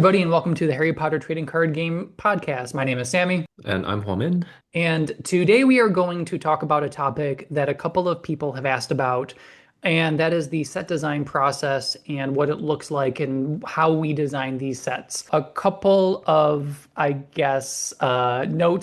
everybody, and welcome to the Harry Potter Trading Card Game Podcast. My name is Sammy, And I'm Huamin. and today we are going to talk about a topic that a couple of people have asked about, and that is the set design process and what it looks like and how we design these sets. A couple of, notes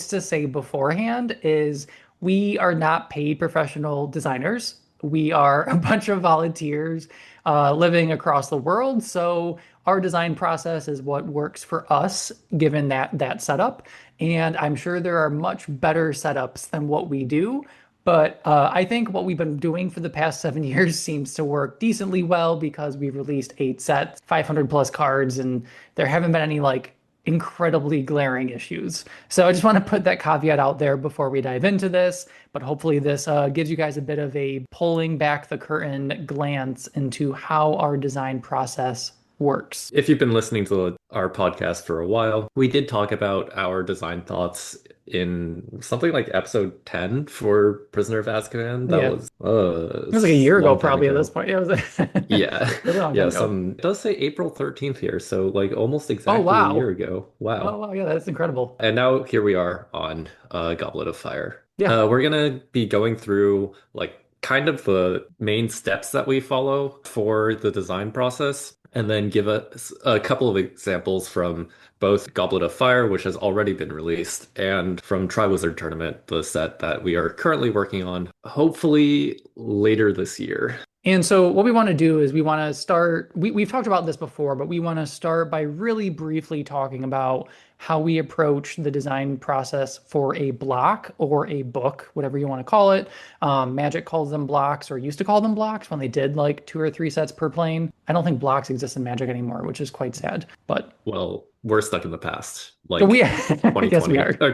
to say beforehand is we are not paid professional designers. We are a bunch of volunteers living across the world. So our design process is what works for us, given that setup. And I'm sure there are much better setups than what we do. But I think what we've been doing for the past 7 years seems to work decently well because we've released 8 sets, 500 plus cards, and there haven't been any like incredibly glaring issues. So I just want to put that caveat out there before we dive into this. But hopefully, this gives you guys a bit of a pulling back the curtain glance into how our design process works. If you've been listening to our podcast for a while, we did talk about our design thoughts in something like episode 10 for Prisoner of Azkaban. That Yeah, was it was like a year a ago, long time probably at this ago. point. Yeah, it was Yeah. really long time Yeah, ago. it does say April 13th here, so like almost Oh, exactly a year wow. ago. Oh, Wow. wow. Yeah, that's incredible. And now here we are on Goblet of Fire. Yeah. We're gonna be going through like kind of the main steps that we follow for the design process, and then give us a couple of examples from both Goblet of Fire, which has already been released, and from Triwizard Tournament, the set that we are currently working on, hopefully later this year. And so what we want to do is we want to start, we've talked about this before, but we want to start by really briefly talking about how we approach the design process for a block or a book, whatever you want to call it. Magic calls them blocks or used to call them blocks when they did like 2 or 3 sets per plane. I don't think blocks exist in Magic anymore, which is quite sad. But Well, we're stuck in the past, we, like I guess we 2020 are. or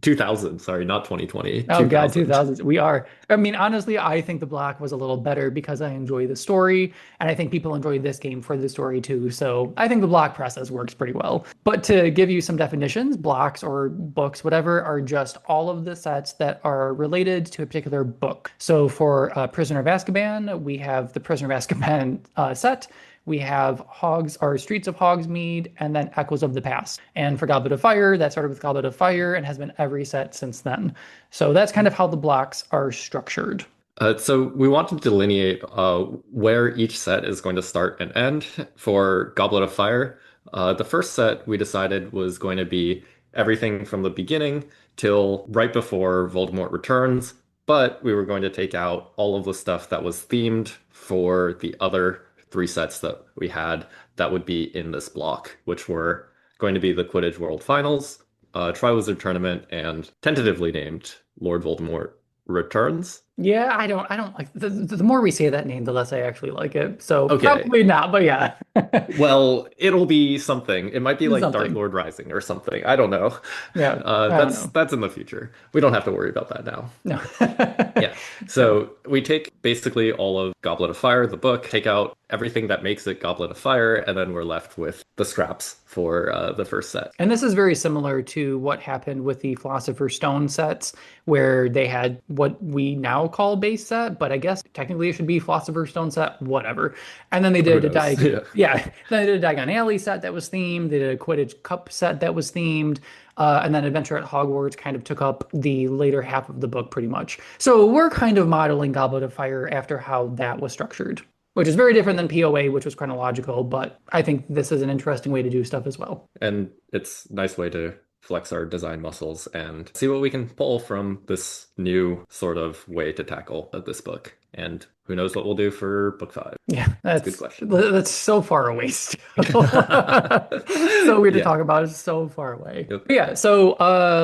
2000. Sorry, not 2020, Oh God, 2000. 2000s. We are. I mean, honestly, I think the block was a little better because I enjoy the story, and I think people enjoy this game for the story too. So I think the block process works pretty well. But to give you some definitions, blocks or books, whatever, are just all of the sets that are related to a particular book. So for Prisoner of Azkaban, we have the Prisoner of Azkaban set. We have Hogs or Streets of Hogsmeade, and then Echoes of the Past. And for Goblet of Fire, that started with Goblet of Fire and has been every set since then. So that's kind of how the blocks are structured. So we want to delineate where each set is going to start and end for Goblet of Fire. The first set we decided was going to be everything from the beginning till right before Voldemort returns, but we were going to take out all of the stuff that was themed for the other 3 sets that we had that would be in this block, which were going to be the Quidditch World Finals, Triwizard Tournament, and tentatively named Lord Voldemort Returns. Yeah, I don't like the more we say that name, the less I actually like it. So Okay. probably not, but yeah. Well, it'll be something. It might be It's like Dark something. Lord Rising or something. I don't know. Yeah, I don't know. That's in the future. We don't have to worry about that now. No. Yeah. No. So we take basically all of Goblet of Fire, the book, take out everything that makes it Goblet of Fire, and then we're left with the scraps for the first set. And this is very similar to what happened with the Philosopher's Stone sets, where they had what we now call base set, but I guess technically it should be Philosopher's Stone set, whatever. And then they Who did a knows? Yeah. yeah, then they did a Diagon Alley set that was themed. They did a Quidditch Cup set that was themed. And then Adventure at Hogwarts kind of took up the later half of the book pretty much. So we're kind of modeling Goblet of Fire after how that was structured, which is very different than POA, which was chronological, but I think this is an interesting way to do stuff as well. And it's a nice way to flex our design muscles and see what we can pull from this new sort of way to tackle this book. And who knows what we'll do for book 5? Yeah, That's a good question. that's so far away still. So weird to Yeah. talk about. It's so far away. Yep. But yeah, so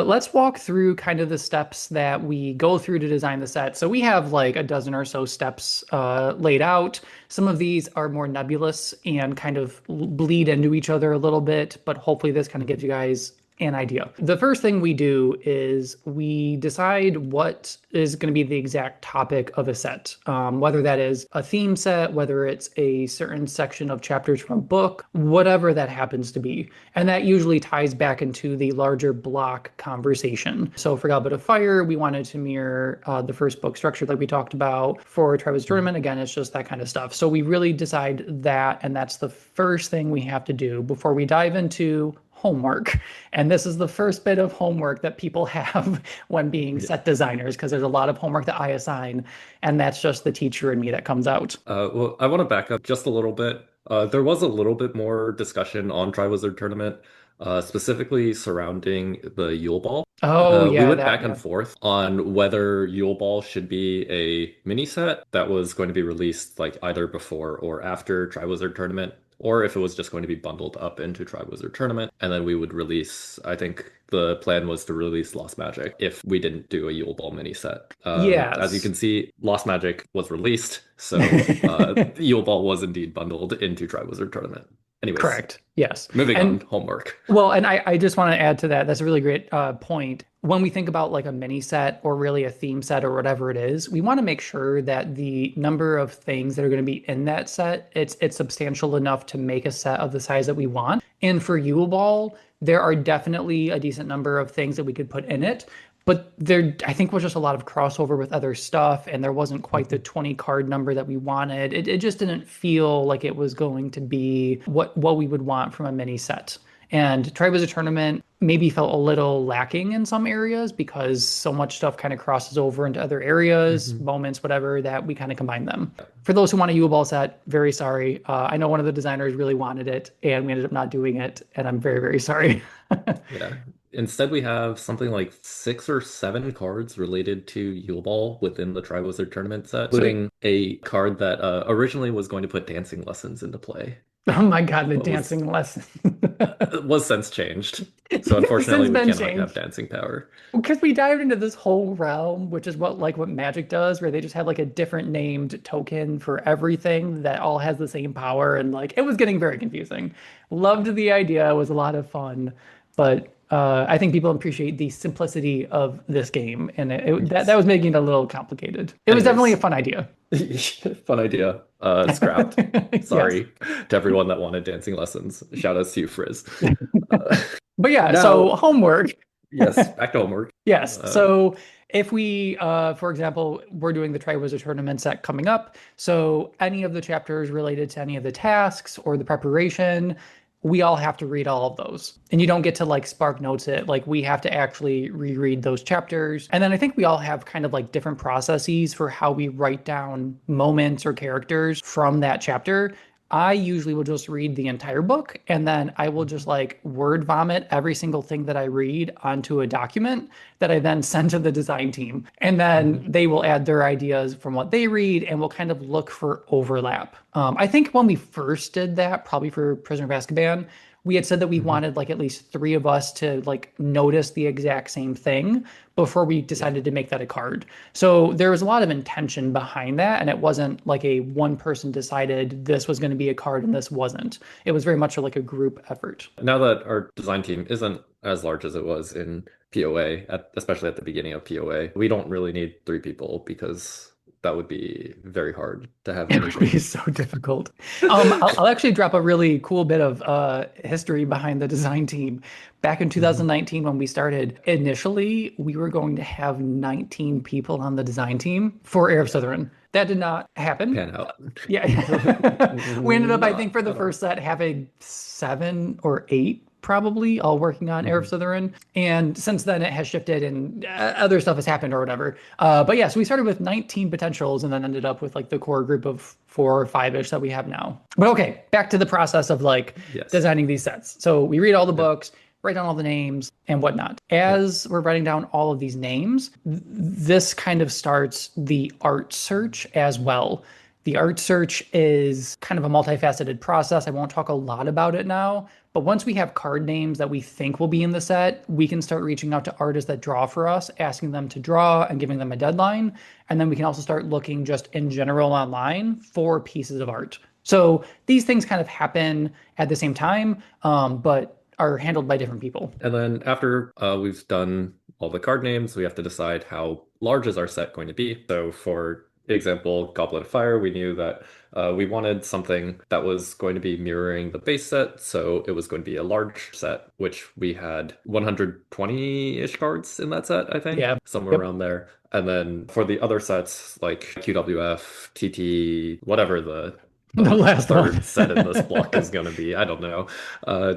let's walk through kind of the steps that we go through to design the set. So we have like a dozen or so steps laid out. Some of these are more nebulous and kind of bleed into each other a little bit, but hopefully this kind of gives you guys an idea. The first thing we do is we decide what is going to be the exact topic of a set, whether that is a theme set, whether it's a certain section of chapters from a book, whatever that happens to be. And that usually ties back into the larger block conversation. So for Goblet of Fire, we wanted to mirror the first book structure like we talked about. For Triwizard Tournament, again, it's just that kind of stuff. So we really decide that, and that's the first thing we have to do before we dive into homework. And this is the first bit of homework that people have when being set designers, because there's a lot of homework that I assign, and that's just the teacher in me that comes out. Well, I want to back up just a little bit. There was a little bit more discussion on Triwizard Tournament, specifically surrounding the Yule Ball. Oh, We yeah, went that, back yeah. and forth on whether Yule Ball should be a mini set that was going to be released like either before or after Triwizard Tournament, or if it was just going to be bundled up into Triwizard Tournament, and then we would release, I think the plan was to release Lost Magic if we didn't do a Yule Ball mini set. As you Yes. can see, Lost Magic was released, so Yule Ball was indeed bundled into Triwizard Tournament. Anyways, Correct. Yes. moving on, And homework. well, and I just want to add to that. That's a really great point. When we think about like a mini set or really a theme set or whatever it is, we want to make sure that the number of things that are going to be in that set, it's substantial enough to make a set of the size that we want. And for Yule Ball, there are definitely a decent number of things that we could put in it. But there, I think, was just a lot of crossover with other stuff, and there wasn't quite the 20 card number that we wanted. It just didn't feel like it was going to be what we would want from a mini set. And Triwizard Tournament maybe felt a little lacking in some areas because so much stuff kind of crosses over into other areas, Mhm. moments, whatever, that we kind of combine them. For those who want a Yule Ball set, very sorry. I know one of the designers really wanted it, and we ended up not doing it, and I'm very, very sorry. Yeah. Instead, we have something like 6 or 7 cards related to Yule Ball within the Triwizard Tournament set, Sweet. including a card that originally was going to put dancing lessons into play, Oh my God, the but dancing lesson. was since changed. So unfortunately, Since we been cannot have changed. dancing power. Because we dived into this whole realm, which is what Magic does, where they just have like a different named token for everything that all has the same power, and like it was getting very confusing. Loved the idea, it was a lot of fun, but I think people appreciate the simplicity of this game, and that Yes. was making it a little complicated. It was definitely a Anyways, fun idea. fun idea. Scrapped. Yes. Sorry to everyone that wanted dancing lessons. Shout outs to you, Frizz. Uh, But yeah, so now, homework. yes, back to homework. Yes. Uh, So if we, for example, we're doing the Triwizard Tournament set coming up, so any of the chapters related to any of the tasks or the preparation, we all have to read all of those. And you don't get to like spark notes it. Like we have to actually reread those chapters. And then I think we all have kind of like different processes for how we write down moments or characters from that chapter. I usually will just read the entire book and then I will just like word vomit every single thing that I read onto a document that I then send to the design team. And then mhm. they will add their ideas from what they read and we'll kind of look for overlap. I think when we first did that, probably for Prisoner of Azkaban, we had said that we Mhm. wanted like at least three of us to like notice the exact same thing before we Yeah. decided to make that a card. So there was a lot of intention behind that, and it wasn't like a one person decided this was going to be a card and this wasn't. It was very much like a group effort. Now that our design team isn't as large as it was in POA, especially at the beginning of POA, we don't really need 3 people because that would be very hard to have It would be anything. so difficult. I'll actually drop a really cool bit of history behind the design team. Back in Mhm. 2019, when we started, initially we were going to have 19 people on the design team for Heir of Yeah, Slytherin. That did not happen. pan out. Yeah. We ended up, I think, Not for the at all. first set, having 7 or 8 probably all working on Heir of Mhm. Slytherin. And since then, it has shifted and other stuff has happened or whatever. But yeah, so we started with 19 potentials and then ended up with like the core group of 4 or 5-ish that we have now. But okay, back to the process of like Yes. designing these sets. So we read all the Yep. books, write down all the names and whatnot. Yep. As we're writing down all of these names, this kind of starts the art search as well. The art search is kind of a multifaceted process. I won't talk a lot about it now, but once we have card names that we think will be in the set, we can start reaching out to artists that draw for us, asking them to draw and giving them a deadline. And then we can also start looking just in general online for pieces of art. So these things kind of happen at the same time, but are handled by different people. And then after we've done all the card names, we have to decide how large is our set going to be. So for example, Goblet of Fire, we knew that we wanted something that was going to be mirroring the base set. So it was going to be a large set, which we had 120-ish cards in that set, I think, Yeah. somewhere Yep. around there. And then for the other sets like QWF, TT, whatever the The the last one. third set in this block is going to be, I don't know.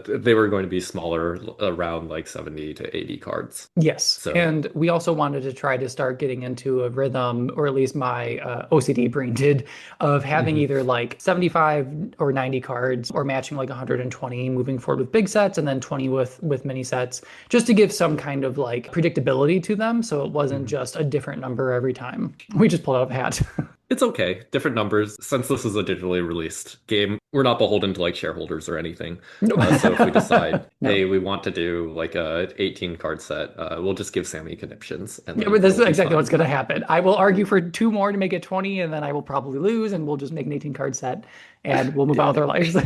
They were going to be smaller, around like 70 to 80 cards. Yes. So, And we also wanted to try to start getting into a rhythm, or at least my OCD brain did, of having mhm. either like 75 or 90 cards or matching like 120 moving forward with big sets and then 20 with mini sets, just to give some kind of like predictability to them. So it wasn't Mhm. just a different number every time. We just pulled out of a hat. It's okay. Different numbers. Since this is a digitally released game, we're not beholden to like shareholders or anything. So if we decide, No. hey, we want to do like a 18 card set, we'll just give Sammy conniptions and Yeah, but then this it'll is be exactly what's fine. going to happen. I will argue for two more to make it 20, and then I will probably lose, and we'll just make an 18 card set and we'll move on with Yeah. our lives.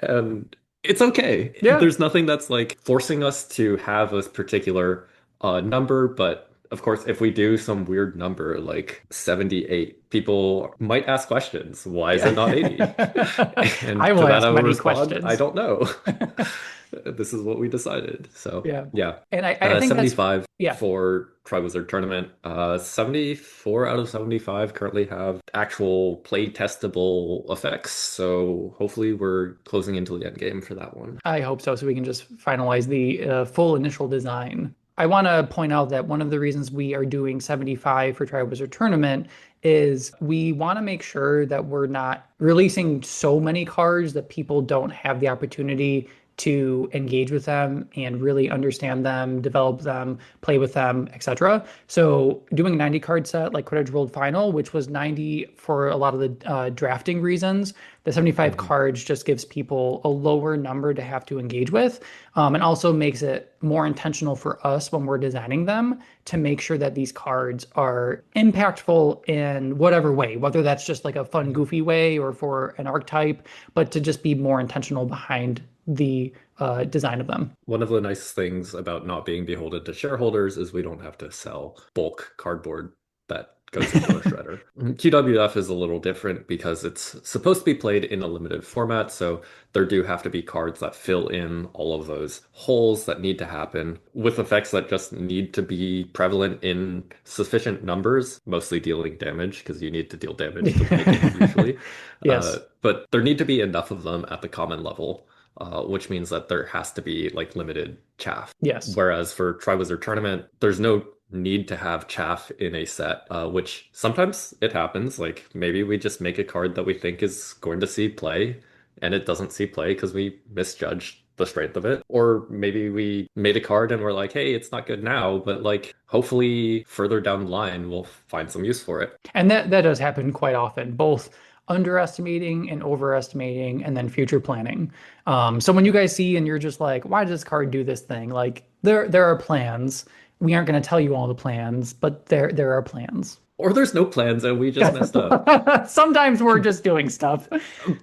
And it's okay. Yeah. There's nothing that's like forcing us to have a particular number, but of course, if we do some weird number like 78, people might ask questions. Why is it not 80? I And to will that I ask will many respond, I questions. don't know. This is what we decided. So, Yeah. yeah. And I think that's, 75 yeah, for Triwizard Tournament. 74 out of 75 currently have actual play testable effects. So hopefully we're closing into the end game for that one. I hope so, so we can just finalize the full initial design. I want to point out that one of the reasons we are doing 75 for Triwizard Tournament is we want to make sure that we're not releasing so many cards that people don't have the opportunity to engage with them and really understand them, develop them, play with them, etc. So doing a 90 card set like Quidditch World Final, which was 90 for a lot of the drafting reasons, the 75 Mhm. cards just gives people a lower number to have to engage with, and also makes it more intentional for us when we're designing them to make sure that these cards are impactful in whatever way, whether that's just like a fun, Mhm. goofy way or for an archetype, but to just be more intentional behind the design of them. One of the nice things about not being beholden to shareholders is we don't have to sell bulk cardboard that goes into a shredder. QWF is a little different because it's supposed to be played in a limited format, so there do have to be cards that fill in all of those holes that need to happen with effects that just need to be prevalent in sufficient numbers, mostly dealing damage because you need to deal damage to play games usually. Yes. But there need to be enough of them at the common level, which means that there has to be like limited chaff. Yes. Whereas for Triwizard Tournament, there's no need to have chaff in a set, which sometimes it happens. Like maybe we just make a card that we think is going to see play and it doesn't see play because we misjudged the strength of it. Or maybe we made a card and we're like, hey, it's not good now, but like hopefully further down the line we'll find some use for it. And that does happen quite often, both underestimating and overestimating, and then future planning. So when you guys see and you're just like, why does this card do this thing? Like there are plans. We aren't going to tell you all the plans, but there are plans. Or there's no plans and we just messed up. Sometimes we're just doing stuff.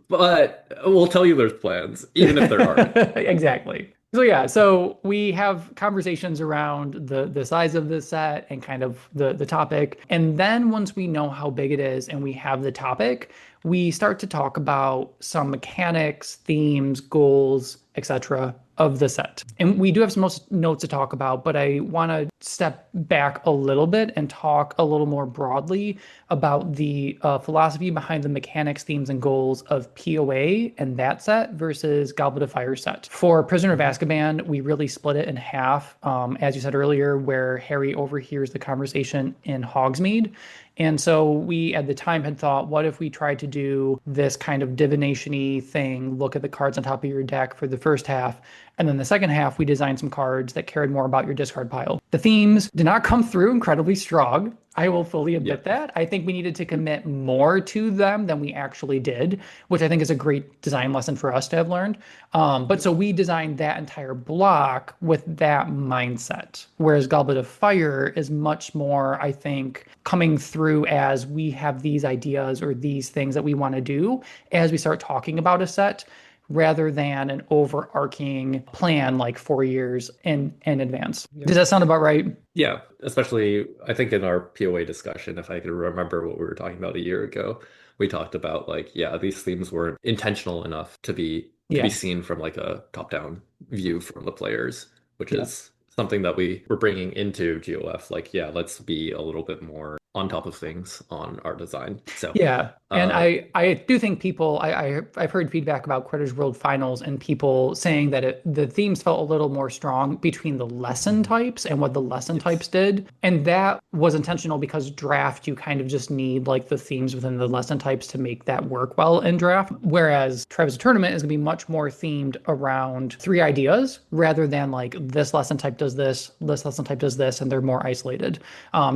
But we'll tell you there's plans, even if there aren't. Exactly. So yeah, so we have conversations around the size of the set and kind of the topic. And then once we know how big it is and we have the topic, we start to talk about some mechanics, themes, goals, etc. of the set. And we do have some most notes to talk about, but I want to step back a little bit and talk a little more broadly about the philosophy behind the mechanics, themes, and goals of POA and that set versus Goblet of Fire set. For Prisoner of Mhm. Azkaban, we really split it in half, as you said earlier, where Harry overhears the conversation in Hogsmeade. And so we at the time had thought, what if we tried to do this kind of divination-y thing, look at the cards on top of your deck for the first half, and then the second half, we designed some cards that cared more about your discard pile. The themes did not come through incredibly strong. I will fully Yeah. admit that. I think we needed to commit more to them than we actually did, which I think is a great design lesson for us to have learned. But so we designed that entire block with that mindset, whereas Goblet of Fire is much more, I think, coming through as we have these ideas or these things that we want to do as we start talking about a set rather than an overarching plan like 4 years in advance. Yeah. Does that sound about right? Yeah, especially I think in our POA discussion, if I could remember what we were talking about a year ago, we talked about like, yeah, these themes weren't intentional enough to be Yeah. seen from like a top-down view from the players, which Yeah. is something that we were bringing into GOF. Like, yeah, let's be a little bit more on top of things on our design. So, Yeah, and uh, I do think people I've heard feedback about Critters World Finals and people saying that the themes felt a little more strong between the lesson mhm, types and what the lesson types yes, did, and that was intentional because draft you kind of just need like the themes within the lesson types to make that work well in draft. Whereas Tribes Tournament is going to be much more themed around three ideas rather than like this lesson type does this lesson type does this, and they're more isolated.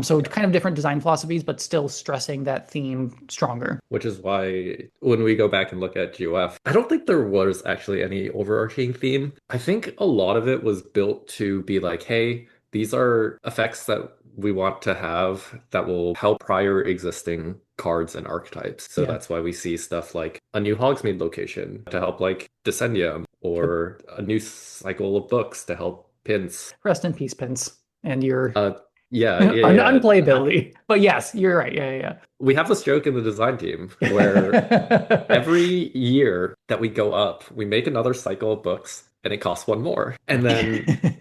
So yeah. kind of different design philosophies, but still stressing that theme stronger. Which is why when we go back and look at GOF, I don't think there was actually any overarching theme. I think a lot of it was built to be like, hey, these are effects that we want to have that will help prior existing cards and archetypes. So Yeah. that's why we see stuff like a new Hogsmeade location to help like Descendium, Yep. or a new cycle of books to help Pince. Rest in peace, Pence, and your Uh, yeah. unplayability. But yes, you're right. Yeah, We have this joke in the design team where yeah, every year that we go up, we make another cycle of books and it costs one more. And then yeah.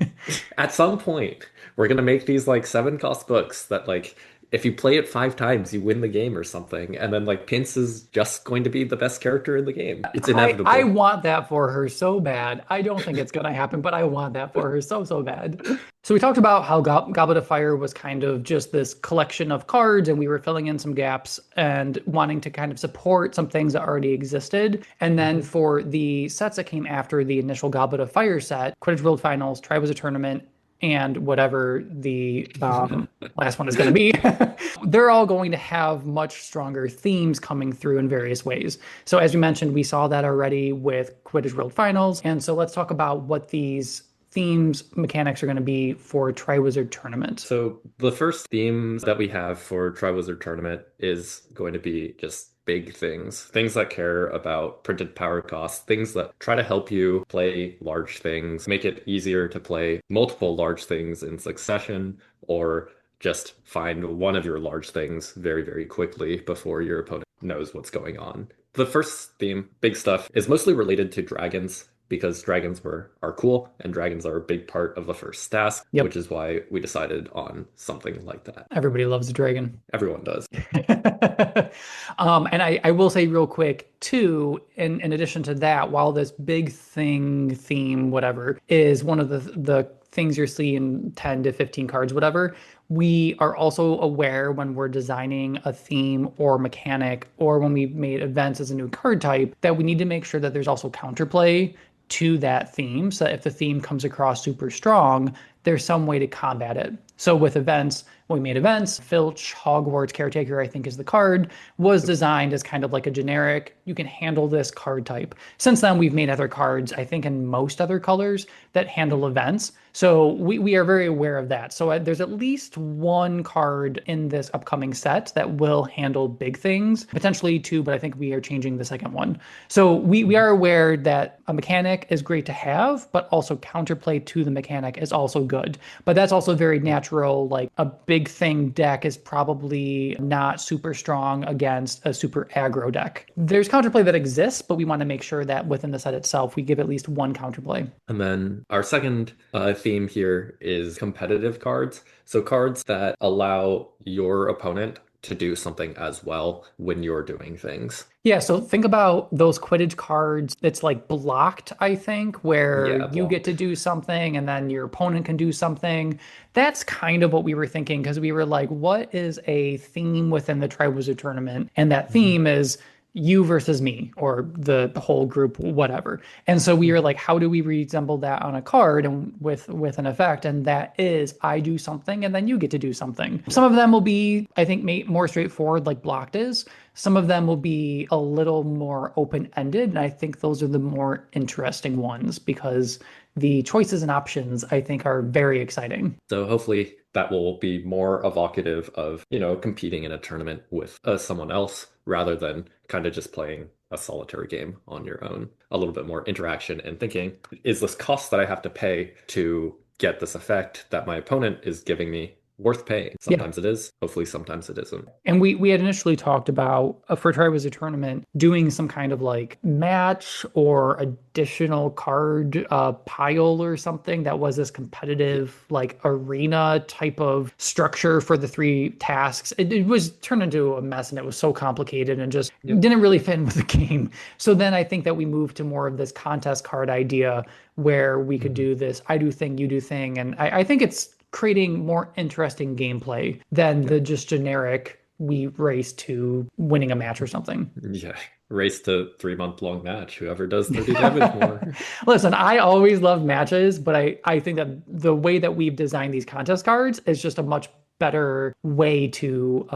at some point, we're gonna make these like 7 cost books that like if you play it 5 times, you win the game or something. And then like Pince is just going to be the best character in the game. It's I inevitable. want that for her so bad. I don't think it's gonna happen, but I want that for her so bad. So we talked about how Goblet of Fire was kind of just this collection of cards, and we were filling in some gaps and wanting to kind of support some things that already existed. And then Mhm. for the sets that came after the initial Goblet of Fire set, Quidditch World Finals, Triwizard Tournament, and whatever the last one is going to be, they're all going to have much stronger themes coming through in various ways. So, as you mentioned, we saw that already with Quidditch World Finals. And so, let's talk about what these themes mechanics are going to be for Triwizard Tournament. So the first themes that we have for Triwizard Tournament is going to be just big things, things that care about printed power costs, things that try to help you play large things, make it easier to play multiple large things in succession, or just find one of your large things very, very quickly before your opponent knows what's going on. The first theme, big stuff, is mostly related to dragons because dragons are cool and dragons are a big part of the first task, Yep, which is why we decided on something like that. everybody loves a dragon. Everyone does. And I will say real quick too, in addition to that, while this big thing theme, whatever, is one of the things you're seeing 10 to 15 cards, whatever, we are also aware when we're designing a theme or mechanic or when we made events as a new card type that we need to make sure that there's also counterplay to that theme. So that if the theme comes across super strong, there's some way to combat it. So with events, when we made events, Filch, Hogwarts Caretaker, I think is the card, was designed as kind of like a generic, you can handle this card type. Since then, we've made other cards, I think in most other colors, that handle events. So we are very aware of that. So there's at least one card in this upcoming set that will handle big things, potentially two, but I think we are changing the second one. So we are aware that a mechanic is great to have, but also counterplay to the mechanic is also good. But that's also very natural. Like a big thing deck is probably not super strong against a super aggro deck. There's counterplay that exists, but we want to make sure that within the set itself, we give at least one counterplay. And then our second theme here is competitive cards. So cards that allow your opponent to do something as well when you're doing things. Yeah, so think about those Quidditch cards. It's like blocked, I think, where Yeah, you get to blocked. do something and then your opponent can do something. That's kind of what we were thinking because we were like, what is a theme within the Triwizard Tournament? And that Mhm. theme is you versus me or the whole group, whatever. And so we were like, how do we resemble that on a card and with an effect? And that is I do something and then you get to do something. Some of them will be, I think, more straightforward, like blocked is. Some of them will be a little more open-ended, and I think those are the more interesting ones because the choices and options I think are very exciting. So hopefully that will be more evocative of, competing in a tournament with someone else rather than kind of just playing a solitary game on your own. A little bit more interaction and thinking, is this cost that I have to pay to get this effect that my opponent is giving me worth paying? Yeah. Sometimes it is, hopefully sometimes it isn't. And we had initially talked about for Triwizard Tournament doing some kind of like match or additional card pile or something that was this Yeah. competitive like arena type of structure for the three tasks. It was turned into a mess and it was so complicated and just Yep. didn't really fit in with the game. So then I think that we moved to more of this contest card idea where we could Mhm. do this I do thing, you do thing. And I think it's creating more interesting gameplay than Yeah. the just generic we race to winning a match or something. Yeah. Race to 3 month long match. Whoever does 30 damage more. Listen, I always love matches, but I think that the way that we've designed these contest cards is just a much better way to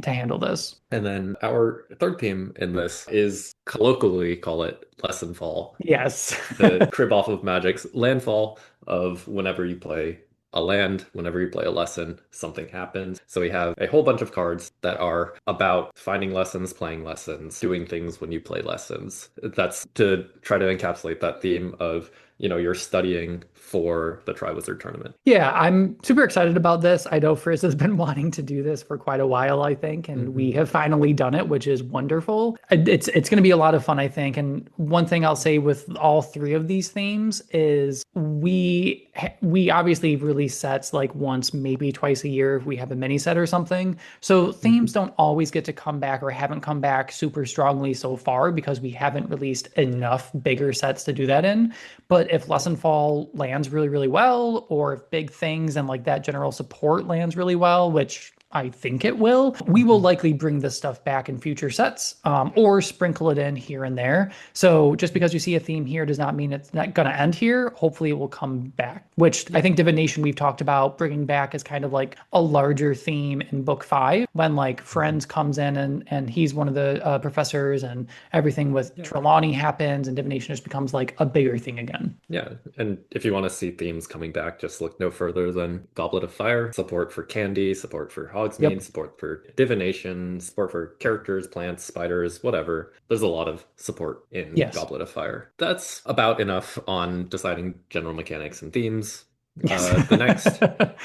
handle this. And then our third theme in this is colloquially call it lesson fall. Yes. The crib off of Magic's landfall of whenever you play a land, whenever you play a lesson, something happens. So we have a whole bunch of cards that are about finding lessons, playing lessons, doing things when you play lessons. That's to try to encapsulate that theme of, you're studying for the Triwizard Tournament. Yeah, I'm super excited about this. I know Frizz has been wanting to do this for quite a while, I think, and we Hmm. have finally done it, which is wonderful. It's going to be a lot of fun, I think. And one thing I'll say with all three of these themes is we obviously release sets like once, maybe twice a year if we have a mini set or something. So themes Hmm. don't always get to come back or haven't come back super strongly so far because we haven't released enough bigger sets to do that in. But if Lesson Fall lands really, really well, or if Big Things and like that general support lands really well, which I think it will, we will Hmm. likely bring this stuff back in future sets or sprinkle it in here and there. So just because you see a theme here does not mean it's not going to end here. Hopefully, it will come back, which I Yeah. think Divination we've talked about bringing back as kind of like a larger theme in book five when like Hmm. Friends comes in and he's one of the professors and everything with Yeah. Trelawney happens and Divination just becomes like a bigger thing again. Yeah, and if you want to see themes coming back, just look no further than Goblet of Fire, support for candy, support for Hogsmeade, Yep. support for divination, support for characters, plants, spiders, whatever. There's a lot of support in Yes. Goblet of Fire. That's about enough on deciding general mechanics and themes. Yes. The next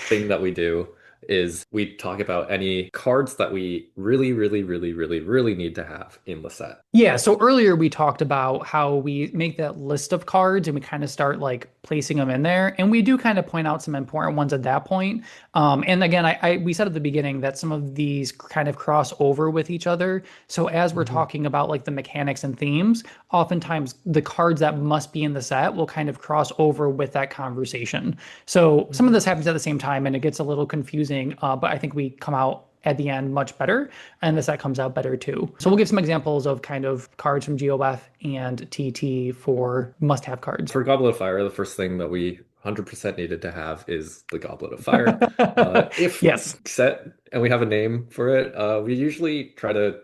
thing that we do is we talk about any cards that we really, really, really, really, really need to have in the set. Yeah, so earlier we talked about how we make that list of cards and we kind of start like placing them in there. And we do kind of point out some important ones at that point. And again, we said at the beginning that some of these kind of cross over with each other. So as we're Mhm. talking about like the mechanics and themes, oftentimes the cards that must be in the set will kind of cross over with that conversation. So some of Mhm. this happens at the same time and it gets a little confusing, but I think we come out at the end much better, and the set comes out better too. So we'll give some examples of kind of cards from GOF and TT for must-have cards. For Goblet of Fire, the first thing that we 100% needed to have is the Goblet of Fire. If Yes. set and we have a name for it, we usually try to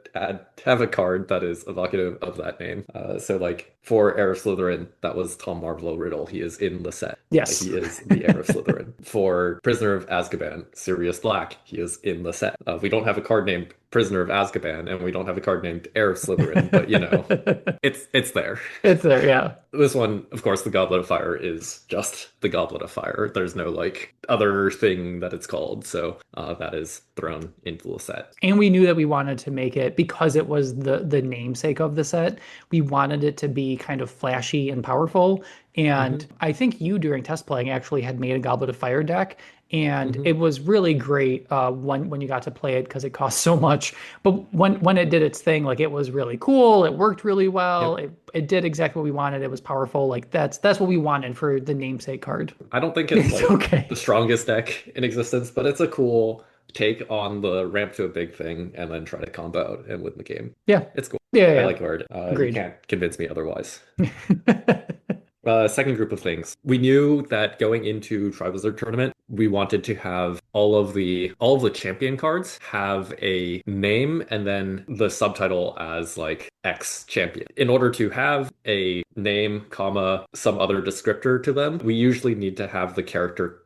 have a card that is evocative of that name. So like for Heir of Slytherin, that was Tom Marvolo Riddle. He is in the set. Yes. He is the Heir of Slytherin. For Prisoner of Azkaban, Sirius Black, he is in the set. We don't have a card named Prisoner of Azkaban, and we don't have a card named Heir of Slytherin, but it's there. It's there, yeah. This one, of course, the Goblet of Fire is just the Goblet of Fire. There's no like other thing that it's called, so that is thrown into the set. And we knew that we wanted to make it because it was the namesake of the set. We wanted it to be kind of flashy and powerful. And Hmm. I think you during test playing actually had made a Goblet of Fire deck, and Hmm. it was really great when you got to play it because it cost so much. But when it did its thing, like it was really cool. It worked really well. Yep. It did exactly what we wanted. It was powerful. Like that's what we wanted for the namesake card. I don't think it's It's like the okay. strongest deck in existence, but it's a cool take on the ramp to a big thing and then try to combo out and win the game. Yeah. It's cool. Yeah. I Yeah. like Word. You Agreed. can't convince me otherwise. Second group of things. We knew that going into Triwizard Tournament, we wanted to have all of the champion cards have a name and then the subtitle as like X champion. In order to have a name, comma, some other descriptor to them, we usually need to have a character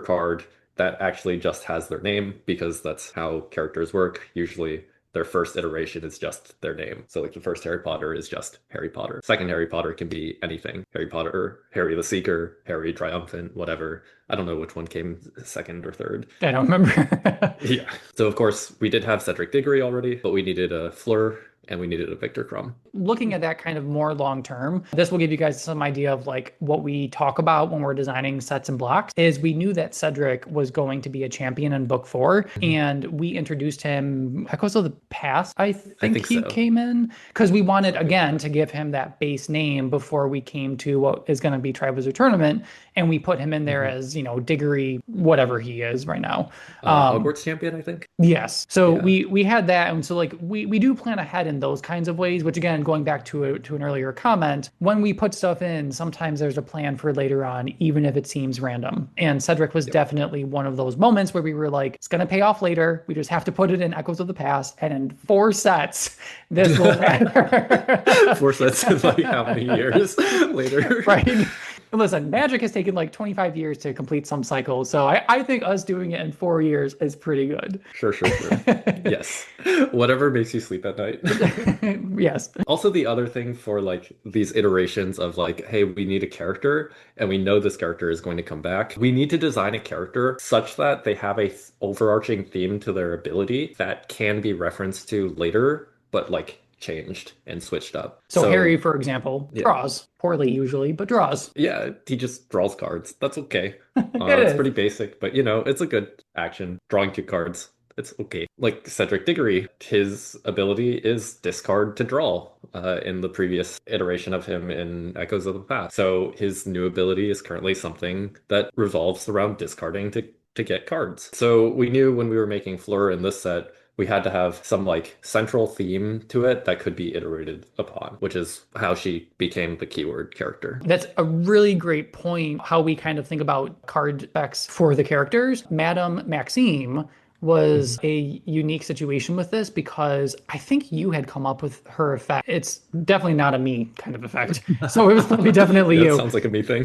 card that actually just has their name because that's how characters work. Usually their first iteration is just their name. So like the first Harry Potter is just Harry Potter. Second Harry Potter can be anything. Harry Potter, Harry the Seeker, Harry Triumphant, whatever. I don't know which one came second or third. I don't remember. Yeah. So of course we did have Cedric Diggory already, but we needed a Fleur and we needed a Victor Crumb. Looking at that kind of more long term, this will give you guys some idea of like what we talk about when we're designing sets and blocks. Is we knew that Cedric was going to be a champion in book 4, and we introduced him Echoes of the Past. I think he so. came in because we wanted again to give him that base name before we came to what is going to be Triwizard Tournament, and we put him in there as, you know, Diggory, whatever he is right now. Hogwarts champion, I think. Yes. So Yeah. we had that, and so like we do plan ahead in those kinds of ways, which again, going back to an earlier comment, when we put stuff in, sometimes there's a plan for later on, even if it seems random. And Cedric was definitely one of those moments where we were like, it's going to pay off later. We just have to put it in Echoes of the Past, and in 4 sets, this will matter. 4 sets in like how many years later? Right. Listen, Magic has taken like 25 years to complete some cycles, so I think us doing it in 4 years is pretty good. Sure. Yes. Whatever makes you sleep at night. Yes. Also, the other thing for like these iterations of like, hey, we need a character and we know this character is going to come back. We need to design a character such that they have a overarching theme to their ability that can be referenced to later, but like changed and switched up. So Harry, for example, draws poorly usually, but draws. Yeah, he just draws cards. That's okay. It It's is. pretty basic, but you know, it's a good action. Drawing 2 cards. It's okay. Like Cedric Diggory, his ability is discard to draw in the previous iteration of him in Echoes of the Past. So his new ability is currently something that revolves around discarding to get cards. So we knew when we were making Fleur in this set, we had to have some like central theme to it that could be iterated upon, which is how she became the keyword character. That's a really great point, how we kind of think about card specs for the characters. Madame Maxime was a unique situation with this because I think you had come up with her effect. It's definitely not a me kind of effect. So it was probably definitely Yeah, you. it sounds like a me thing.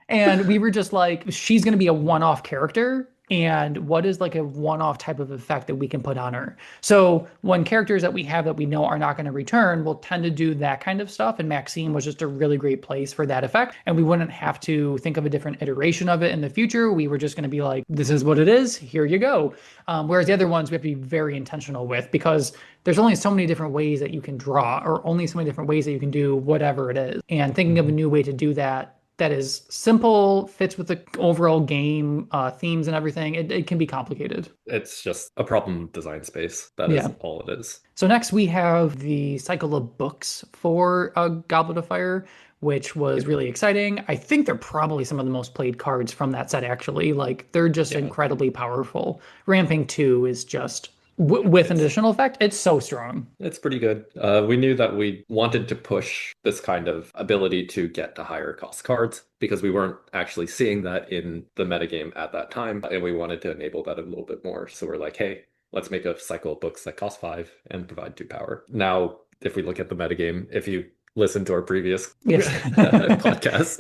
And we were just like, she's going to be a one-off character. And what is like a one-off type of effect that we can put on her? So when characters that we have that we know are not going to return, we'll tend to do that kind of stuff. And Maxime was just a really great place for that effect. And we wouldn't have to think of a different iteration of it in the future. We were just going to be like, this is what it is. Here you go. Whereas the other ones we have to be very intentional with because there's only so many different ways that you can draw or only so many different ways that you can do whatever it is. And thinking of a new way to do that that is simple, fits with the overall game themes and everything, it can be complicated. It's just a problem design space. That is all it is. So next we have the cycle of books for Goblet of Fire, which was really exciting. I think they're probably some of the most played cards from that set, actually. Like, they're just incredibly powerful. Ramping 2 is just... with an additional effect, it's so strong. It's pretty good. We knew that we wanted to push this kind of ability to get to higher cost cards because we weren't actually seeing that in the metagame at that time, and we wanted to enable that a little bit more. So we're like, hey, let's make a cycle of books that cost 5 and provide 2 power. Now, if we look at the metagame, if you listen to our previous podcast,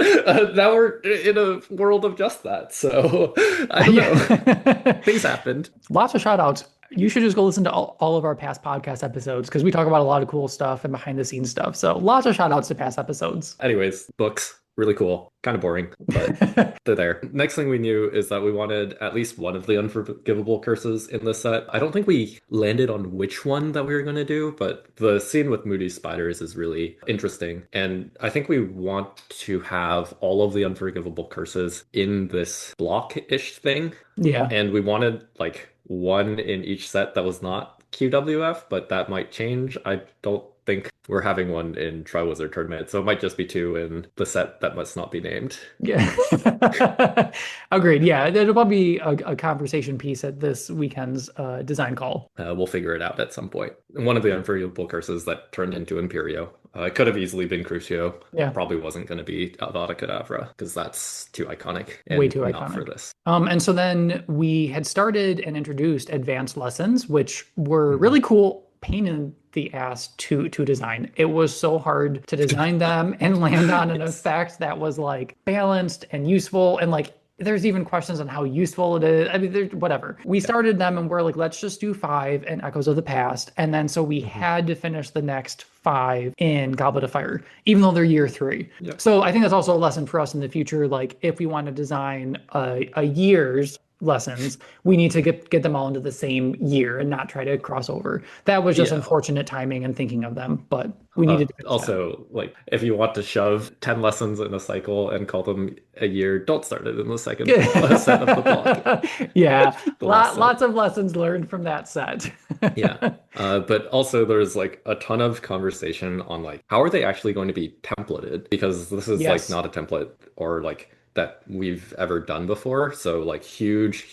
now we're in a world of just that. So I don't know. Things happened. Lots of shout outs. You should just go listen to all of our past podcast episodes because we talk about a lot of cool stuff and behind the scenes stuff. So lots of shout outs to past episodes. Anyways, books, really cool. Kind of boring, but they're there. Next thing we knew is that we wanted at least one of the unforgivable curses in this set. I don't think we landed on which one that we were going to do, but the scene with Moody Spiders is really interesting. And I think we want to have all of the unforgivable curses in this block-ish thing. Yeah. And we wanted like one in each set that was not QWF, but that might change. I don't think we're having one in Triwizard Tournament, so it might just be 2 in the set that must not be named. Yeah. Agreed. Yeah, it'll probably be a conversation piece at this weekend's design call. We'll figure it out at some point. One of the unforgivable curses that turned into Imperio. It could have easily been Crucio. Yeah. Probably wasn't going to be Avada Kedavra because that's too iconic. Way too not iconic for this. And so then we had started and introduced advanced lessons, which were really cool. Pain in the ass to design. It was so hard to design them and land on an effect that was like balanced and useful and like there's even questions on how useful it is. I mean, there's whatever. We started them and we're like, let's just do five and Echoes of the Past. And then so we Hmm. had to finish the next five in Goblet of Fire, even though they're year three. Yep. So I think that's also a lesson for us in the future. Like if we want to design a year's lessons, we need to get them all into the same year and not try to cross over. That was just Yeah. unfortunate timing and thinking of them, but we needed to finish that. Also, like, if you want to shove 10 lessons in a cycle and call them a year, don't start it in the second set of the block, Yeah, the last set. lots of lessons learned from that set. Yeah. But also there's like a ton of conversation on like how are they actually going to be templated? Because this is like Yes, not a template or like that we've ever done before. So like huge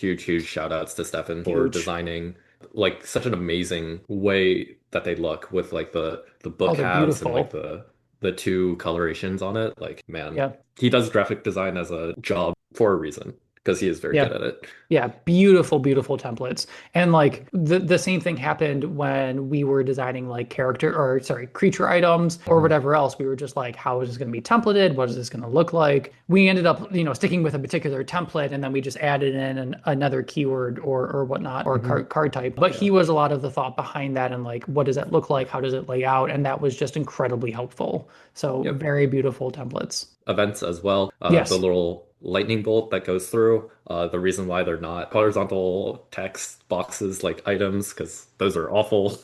shout outs to Stefan for huge. designing like such an amazing way that they look with like the Oh, book they're halves and like beautiful. the two colorations on it. Like man, Yeah, he does graphic design as a job for a reason because he is very yeah. good at it. Yeah, beautiful templates. And like the same thing happened when we were designing like character or sorry, creature items or Mhm. whatever else. We were just like, how is this going to be templated? What is this going to look like? We ended up, sticking with a particular template and then we just added in another keyword or whatnot or Mhm. card type. But Yeah. he was a lot of the thought behind that and like, what does that look like? How does it lay out? And that was just incredibly helpful. So Yep. very beautiful templates. Events as well. The Yes. little lightning bolt that goes through. The reason why they're not horizontal text boxes like items, because those are awful.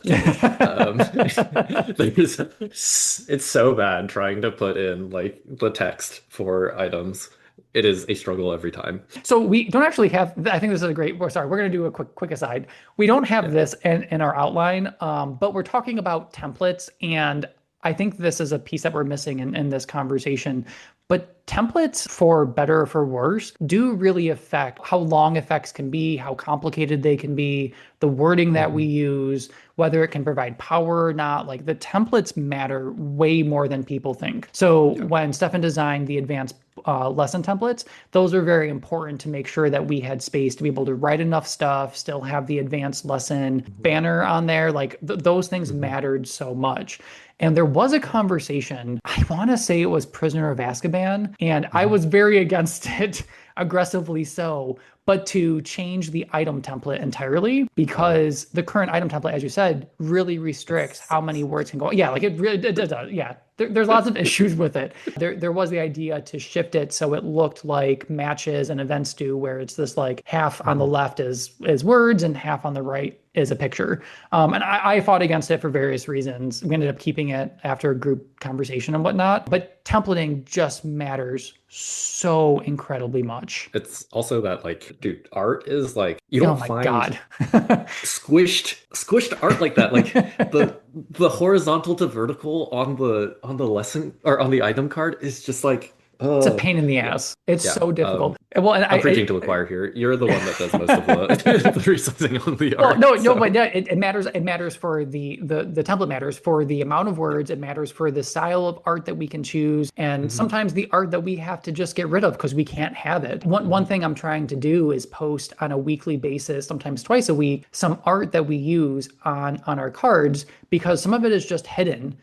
It's so bad trying to put in like the text for items. It is a struggle every time. So we don't actually have. I think this is a great. We're sorry. We're going to do a quick aside. We don't have Yeah. this in our outline, but we're talking about templates, and I think this is a piece that we're missing in this conversation. But templates, for better or for worse, do really affect how long effects can be, how complicated they can be, the wording that we Mhm. use, whether it can provide power or not. Like the templates matter way more than people think. So Yeah. when Stefan designed the advanced lesson templates, those are very important to make sure that we had space to be able to write enough stuff, still have the advanced lesson Mhm. banner on there. Like those things Mhm. mattered so much. And there was a conversation, I want to say it was Prisoner of Azkaban, and I Mhm. was very against it, aggressively so, but to change the item template entirely Uh, because the current item template, as you said, really restricts it's how many words can go. Yeah, like it really it does. Yeah, there's lots of issues with it. There was the idea to shift it so it looked like matches and events do, where it's this like half on the Mhm. left is words and half on the right is a picture. And I fought against it for various reasons. We ended up keeping it after a group conversation and whatnot. But templating just matters so incredibly much. It's also that like, dude, art is like you Oh don't my find God. squished art like that. Like the horizontal to vertical on the lesson or on the item card is just like, It's a oh pain in the yeah. ass. It's Yeah. so difficult. Well, and I'm preaching to the choir here. You're the one that does most of the the resizing on the well, art. no, but So yeah, it matters. It matters for the template matters for the amount of yeah. words. It matters for the style of art that we can choose, and Hmm. sometimes the art that we have to just get rid of because we can't have it. One Hmm. thing I'm trying to do is post on a weekly basis, sometimes twice a week, some art that we use on our cards because some of it is just hidden.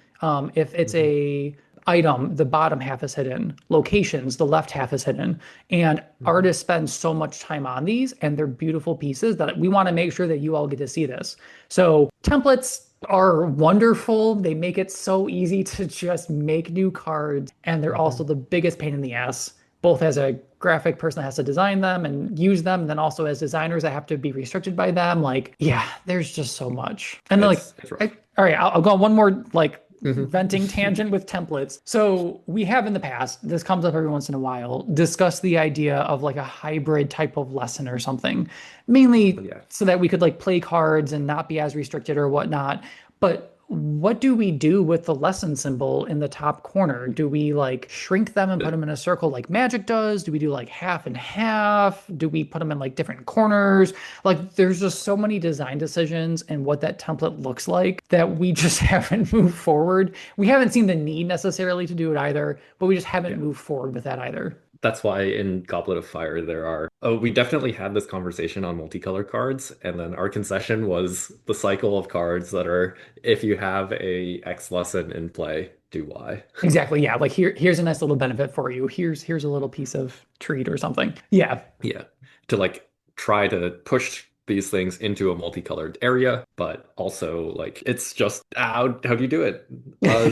If it's Hmm. a item, the bottom half is hidden. Locations, the left half is hidden. And Hmm. artists spend so much time on these and they're beautiful pieces that we want to make sure that you all get to see this. So templates are wonderful. They make it so easy to just make new cards. And they're also Hmm. the biggest pain in the ass, both as a graphic person that has to design them and use them, and then also as designers that have to be restricted by them. Like, yeah, there's just so much. And then, like, It's rough. all right, I'll go on one more like Hmm. venting tangent with templates. So we have in the past, this comes up every once in a while, discussed the idea of like a hybrid type of lesson or something, mainly Yeah. so that we could like play cards and not be as restricted or whatnot. But what do we do with the lesson symbol in the top corner? Do we like shrink them and put them in a circle like Magic does? Do we do like half and half? Do we put them in like different corners? Like there's just so many design decisions and what that template looks like that we just haven't moved forward. We haven't seen the need necessarily to do it either, but we just haven't Yeah. moved forward with that either. That's why in Goblet of Fire there are. Oh, we definitely had this conversation on multicolor cards, and then our concession was the cycle of cards that are if you have a X lesson in play, do Y. Exactly. Yeah. Like here's a nice little benefit for you. Here's a little piece of treat or something. Yeah. Yeah. To like try to push these things into a multicolored area, but also like it's just how do you do it?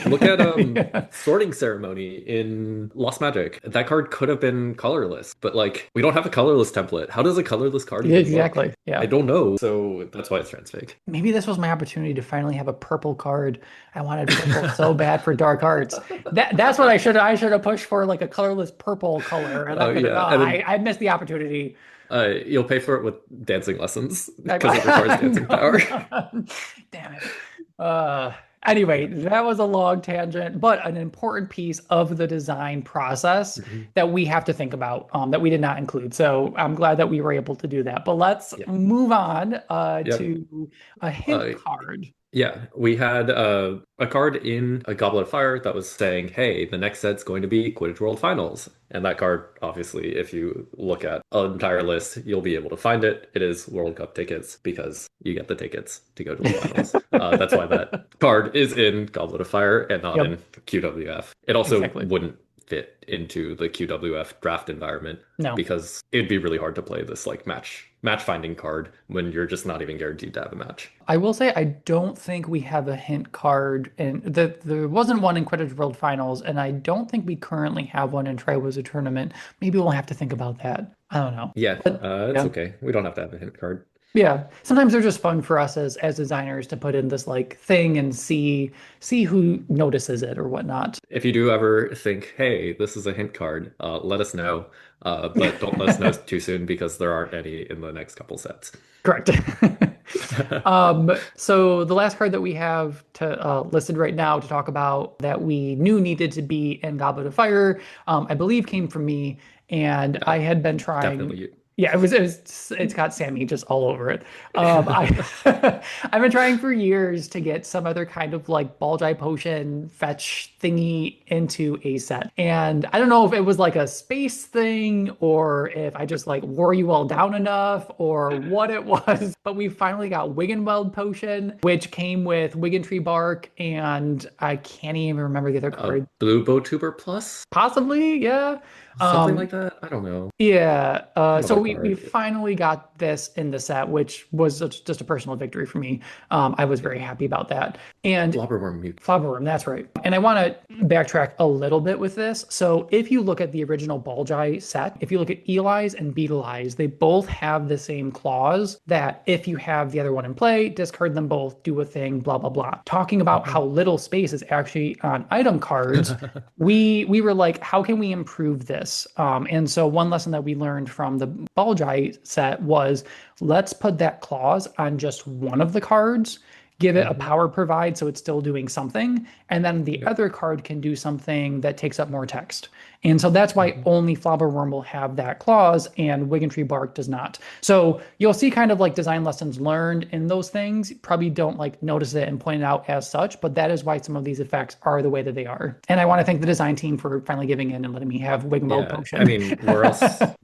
Look at Yeah. Sorting Ceremony in Lost Magic. That card could have been colorless, but like we don't have a colorless template. How does a colorless card Yeah, even look? exactly. I Yeah. don't know. So that's why it's transfig. Maybe this was my opportunity to finally have a purple card. I wanted purple so bad for dark arts. That's what I should have pushed for, like a colorless purple color. And I Oh could have, yeah, and then I missed the opportunity. you'll pay for it with dancing lessons I, because it requires dancing power. damn it. Anyway, that was a long tangent, but an important piece of the design process Mhm. that we have to think about, that we did not include. So I'm glad that we were able to do that. But let's Yeah. move on Yep. to a hint Uh, card. Yeah, we had a card in a Goblet of Fire that was saying, hey, the next set's going to be Quidditch World Finals. And that card, obviously, if you look at an entire list, you'll be able to find it. It is World Cup tickets because you get the tickets to go to the finals. That's why that card is in Goblet of Fire and not in Yep, QWF. It also exactly. wouldn't fit into the QWF draft environment No. because it'd be really hard to play this like match finding card when you're just not even guaranteed to have a match. I will say I don't think we have a hint card, and there wasn't one in Quidditch World Finals, and I don't think we currently have one in Triwizard Tournament. Maybe we'll have to think about that. I don't know. Yeah, But it's yeah. okay. We don't have to have a hint card. Yeah, sometimes they're just fun for us as designers to put in this like thing and see who notices it or whatnot. If you do ever think, hey, this is a hint card, let us know. But don't let us know too soon because there aren't any in the next couple sets. Correct. So the last card that we have to listed right now to talk about that we knew needed to be in Goblet of Fire, I believe came from me, and Yeah, I had been trying. definitely you. Yeah, it's got Sammy just all over it. I I've been trying for years to get some other kind of like ball dry potion fetch thingy into a set. And I don't know if it was like a space thing or if I just like wore you all down enough or what it was. But we finally got Wiggenweld potion, which came with Wiggentree bark, and I can't even remember the other card. Blue Bow Tuber Plus, Possibly, yeah. something Um, like that. I don't know. yeah, so Another we card. finally got this in the set, which was just a personal victory for me. I was Yeah. very happy about that. And Flobberworm Mute. Flopperworm, that's right. And I want to backtrack a little bit with this. So if you look at the original Balgai set, if you look at Eli's and Beetle Eyes, they both have the same clause that if you have the other one in play, discard them both, do a thing, blah, blah, blah. Talking about Mhm. how little space is actually on item cards, we were like, how can we improve this? And so one lesson that we learned from the Balgai set was let's put that clause on just one of the cards, give it a Mhm. power provide so it's still doing something, and then the Yep. other card can do something that takes up more text. And so that's why Mhm. only Flobberworm will have that clause and Wiggentree Bark does not. So you'll see kind of like design lessons learned in those things. Probably don't like notice it and point it out as such, but that is why some of these effects are the way that they are. And I want to thank the design team for finally giving in and letting me have Wiggenweld Yeah, I Potion. mean,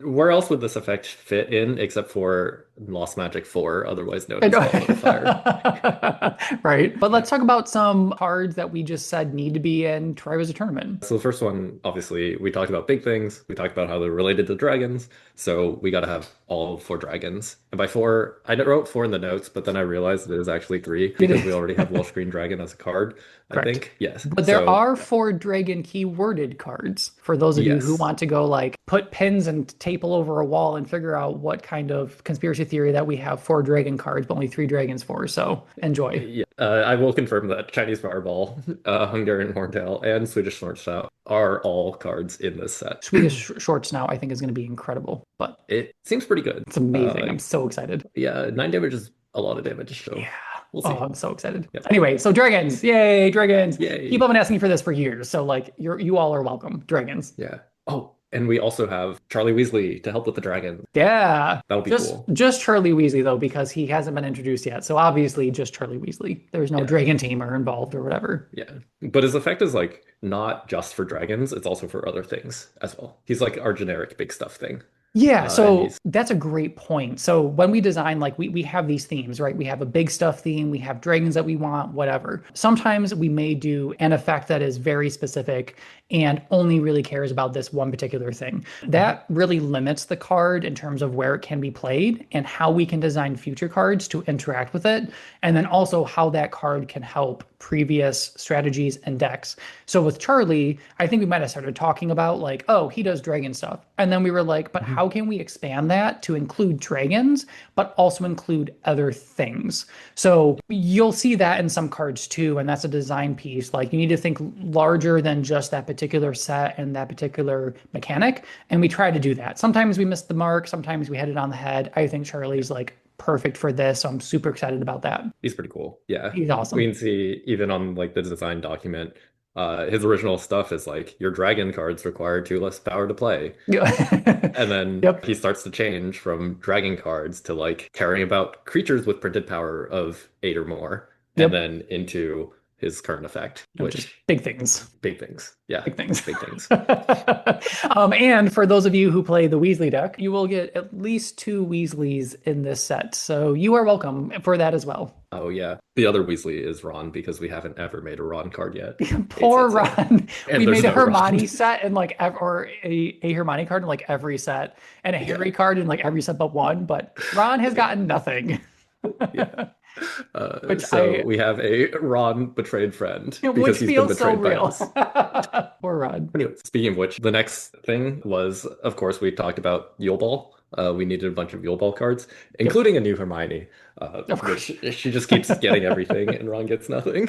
where else would this effect fit in except for Lost Magic 4, otherwise known I as Goblet of Fire? know. Right. But let's talk about some cards that we just said need to be in Triwizard Tournament. So the first one, obviously, we talked about big things. We talked about how they're related to dragons. So we got to have all four dragons. And by four, I wrote four in the notes, but then I realized it is actually three It because we is already have Wolf Green Dragon as a card, I correct. think. Yes. But there So are four dragon keyworded cards for those of you who yes. want to go like put pins and tape all over a wall and figure out what kind of conspiracy theory that we have four dragon cards, but only three dragons for. So enjoy. Yeah, I will confirm that Chinese Fireball, Hungarian Horntail, and Swedish Snout are all cards in this set. Swedish Short Snout, I think, is going to be incredible, but It seems pretty good. it's amazing. I'm so excited. Yeah, 9 damage is a lot of damage, so Yeah. we'll Oh, see. I'm so excited. Yep. Anyway, so dragons. Yay, dragons. Yay. People have been asking for this for years. So like you all are welcome. Dragons. Yeah. Oh, and we also have Charlie Weasley to help with the dragon. Yeah. That'll be Just cool. just Charlie Weasley though, because he hasn't been introduced yet. So obviously just Charlie Weasley. There's no Yeah. dragon tamer involved or whatever. Yeah. But his effect is like not just for dragons, it's also for other things as well. He's like our generic big stuff thing. Yeah, And so he's that's a great point. So when we design, like we have these themes, right? We have a big stuff theme, we have dragons that we want, whatever. Sometimes we may do an effect that is very specific and only really cares about this one particular thing. Mhm. That really limits the card in terms of where it can be played and how we can design future cards to interact with it, and then also how that card can help previous strategies and decks. So with Charlie, I think we might have started talking about like, oh, he does dragon stuff. And then we were like, but Mhm. how can we expand that to include dragons, but also include other things? So you'll see that in some cards too, and that's a design piece. Like you need to think larger than just that particular set and that particular mechanic. And we try to do that. Sometimes we miss the mark, sometimes we hit it on the head. I think Charlie's like perfect for this, so I'm super excited about that. He's pretty cool. Yeah. He's We awesome. can see even on like the design document, his original stuff is like your dragon cards require 2 less power to play. And then Yep. he starts to change from dragon cards to like caring about creatures with printed power of 8 or more, and Yep. then into his current effect, Which is which big things. big things. Yeah, Big things. big things. And for those of you who play the Weasley deck, you will get at least 2 Weasleys in this set. So you are welcome for that as well. Oh yeah. The other Weasley is Ron because we haven't ever made a Ron card yet. Eight Poor sets in. Ron. We And there's made a no Ron. Hermione set in like or a Hermione card in like every set, and a Yeah. Harry card in like every set but one. But Ron has Yeah. gotten nothing, Yeah. which So we have a Ron betrayed friend because which he's been feels so betrayed by real. us. Poor Ron. Anyway, speaking of which, the next thing was, of course, we talked about Yule Ball. We needed a bunch of Yule Ball cards, Yep, including a new Hermione, of which course. she just keeps getting everything and Ron gets nothing.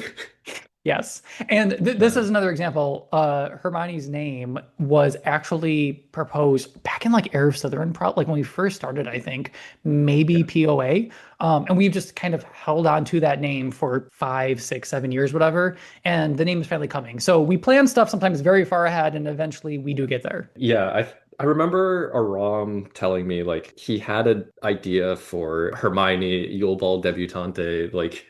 Yes. And th this Uh, is another example. Hermione's name was actually proposed back in like Heir of Slytherin, like when we first started, I think, maybe yeah. POA. And we've just kind of held on to that name for 5, 6, 7 years, whatever. And the name is finally coming. So we plan stuff sometimes very far ahead, and eventually we do get there. Yeah, I remember Aram telling me like he had an idea for Hermione Yule Ball debutante like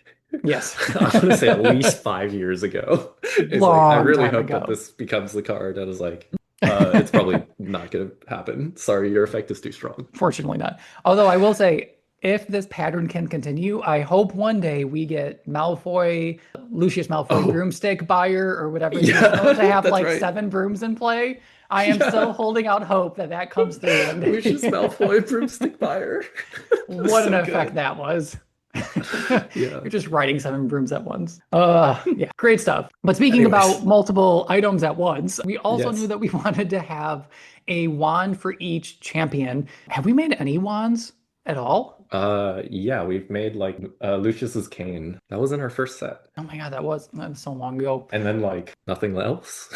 Yes. I want to say at least 5 years ago. It's like I Long really time hope that ago. this becomes the card. I was like, it's probably not gonna happen. Sorry, your effect is too strong. Fortunately not. Although I will say, if this pattern can continue, I hope one day we get Malfoy, Lucius Malfoy Oh, broomstick buyer or whatever his name is, yeah, to have that's like right. 7 brooms in play. I am still Yeah. holding out hope that that comes through one Lucius day. Malfoy, broomstick fire. That was What an so effect good. that was. Yeah. You're just riding 7 brooms at once. Yeah, great stuff. But speaking about Anyways, multiple items at once, we also knew yes. that we wanted to have a wand for each champion. Have we made any wands at all? Yeah, we've made like Lucius's cane. That was in our first set. Oh my God, that was so long ago. And then like nothing else.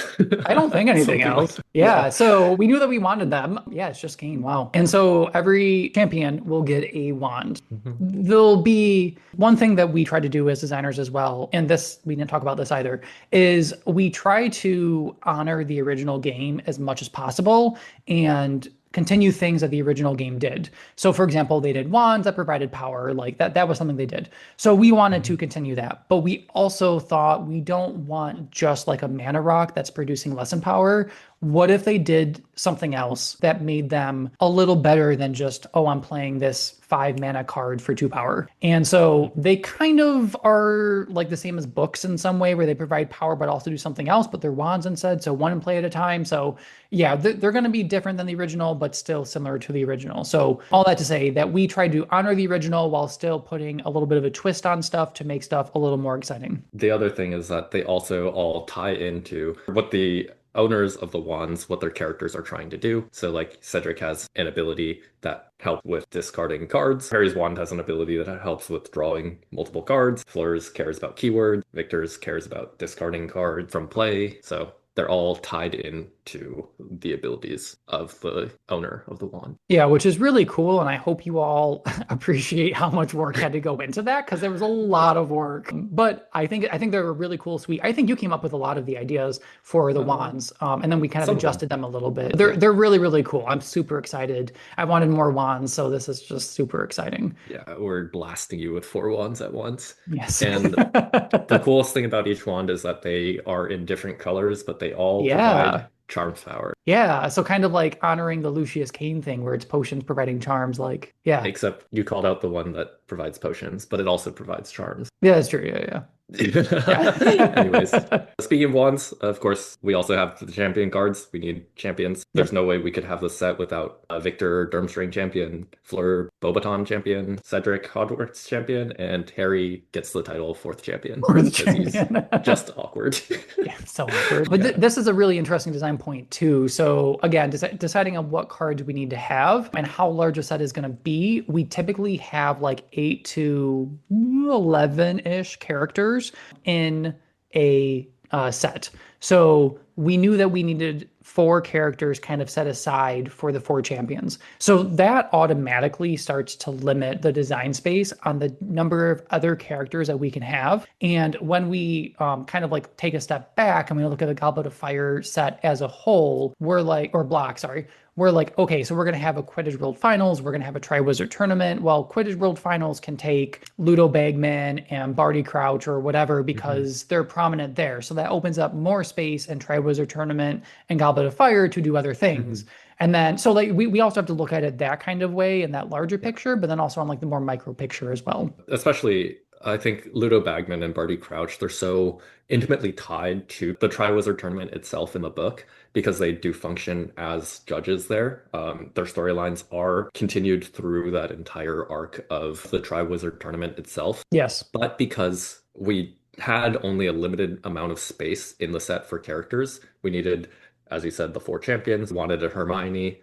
I don't think anything Something like else. that. Yeah, Yeah. so we knew that we wanted them. Yeah, it's just Kane. Wow. And so every champion will get a wand. Mhm. There'll be one thing that we try to do as designers as well, and this we didn't talk about this either, is we try to honor the original game as much as possible and continue things that the original game did. So for example, they did wands that provided power, like that was something they did. So we wanted to Mhm. continue that. But we also thought we don't want just like a mana rock that's producing lesson power. What if they did something else that made them a little better than just, oh, I'm playing this 5 mana card for 2 power? And so they kind of are like the same as books in some way, where they provide power but also do something else, but they're wands instead. So one play at a time. So yeah, they're going to be different than the original, but still similar to the original. So all that to say that we tried to honor the original while still putting a little bit of a twist on stuff to make stuff a little more exciting. The other thing is that they also all tie into what the owners of the wands, what their characters are trying to do. So like Cedric has an ability that helps with discarding cards. Harry's wand has an ability that helps with drawing multiple cards. Fleur's cares about keywords. Victor's cares about discarding cards from play. So they're all tied in to the abilities of the owner of the wand. Yeah, which is really cool. And I hope you all appreciate how much work had to go into that, because there was a lot of work. But I think they were really cool, sweet. I think you came up with a lot of the ideas for the Uh, wands. And then we kind of some of them. adjusted them a little bit. They're Yeah. they're really, really cool. I'm super excited. I wanted more wands, so this is just super exciting. Yeah, we're blasting you with 4 wands at once. Yes. And the coolest thing about each wand is that they are in different colors, but they all Yeah. provide charm power. Yeah, so kind of like honoring the Lucius Kane thing where it's potions providing charms, like, yeah. Except you called out the one that provides potions, but it also provides charms. Yeah, that's true. Yeah, Anyways, yeah. speaking of wands, of course, we also have the champion cards. We need champions. There's Yep. no way we could have this set without Victor Durmstrang champion, Fleur Bobaton champion, Cedric Hogwarts champion, and Harry gets the title fourth champion Or the because he's champion. just awkward. Yeah, it's so awkward. But th Yeah. this is a really interesting design point too. So again, deciding on what cards we need to have and how large a set is going to be, we typically have like 8 to 11-ish characters in a set. So we knew that we needed 4 characters kind of set aside for the 4 champions. So that automatically starts to limit the design space on the number of other characters that we can have. And when we kind of like take a step back and we look at the Goblet of Fire set as a whole, we're like, or block, sorry, we're like, okay, so we're going to have a Quidditch World Finals. We're going to have a Triwizard Tournament. Well, Quidditch World Finals can take Ludo Bagman and Barty Crouch or whatever because they're prominent there. So that opens up more space in Triwizard Tournament and Goblet of Fire to do other things. And then, so like we also have to look at it that kind of way in that larger picture, but then also on like the more micro picture as well. Especially, I think Ludo Bagman and Barty Crouch, they're so intimately tied to the Triwizard Tournament itself in the book because they do function as judges there. Their storylines are continued through that entire arc of the Triwizard Tournament itself. Yes. But because we had only a limited amount of space in the set for characters, we needed, as you said, the 4 champions, wanted a Hermione,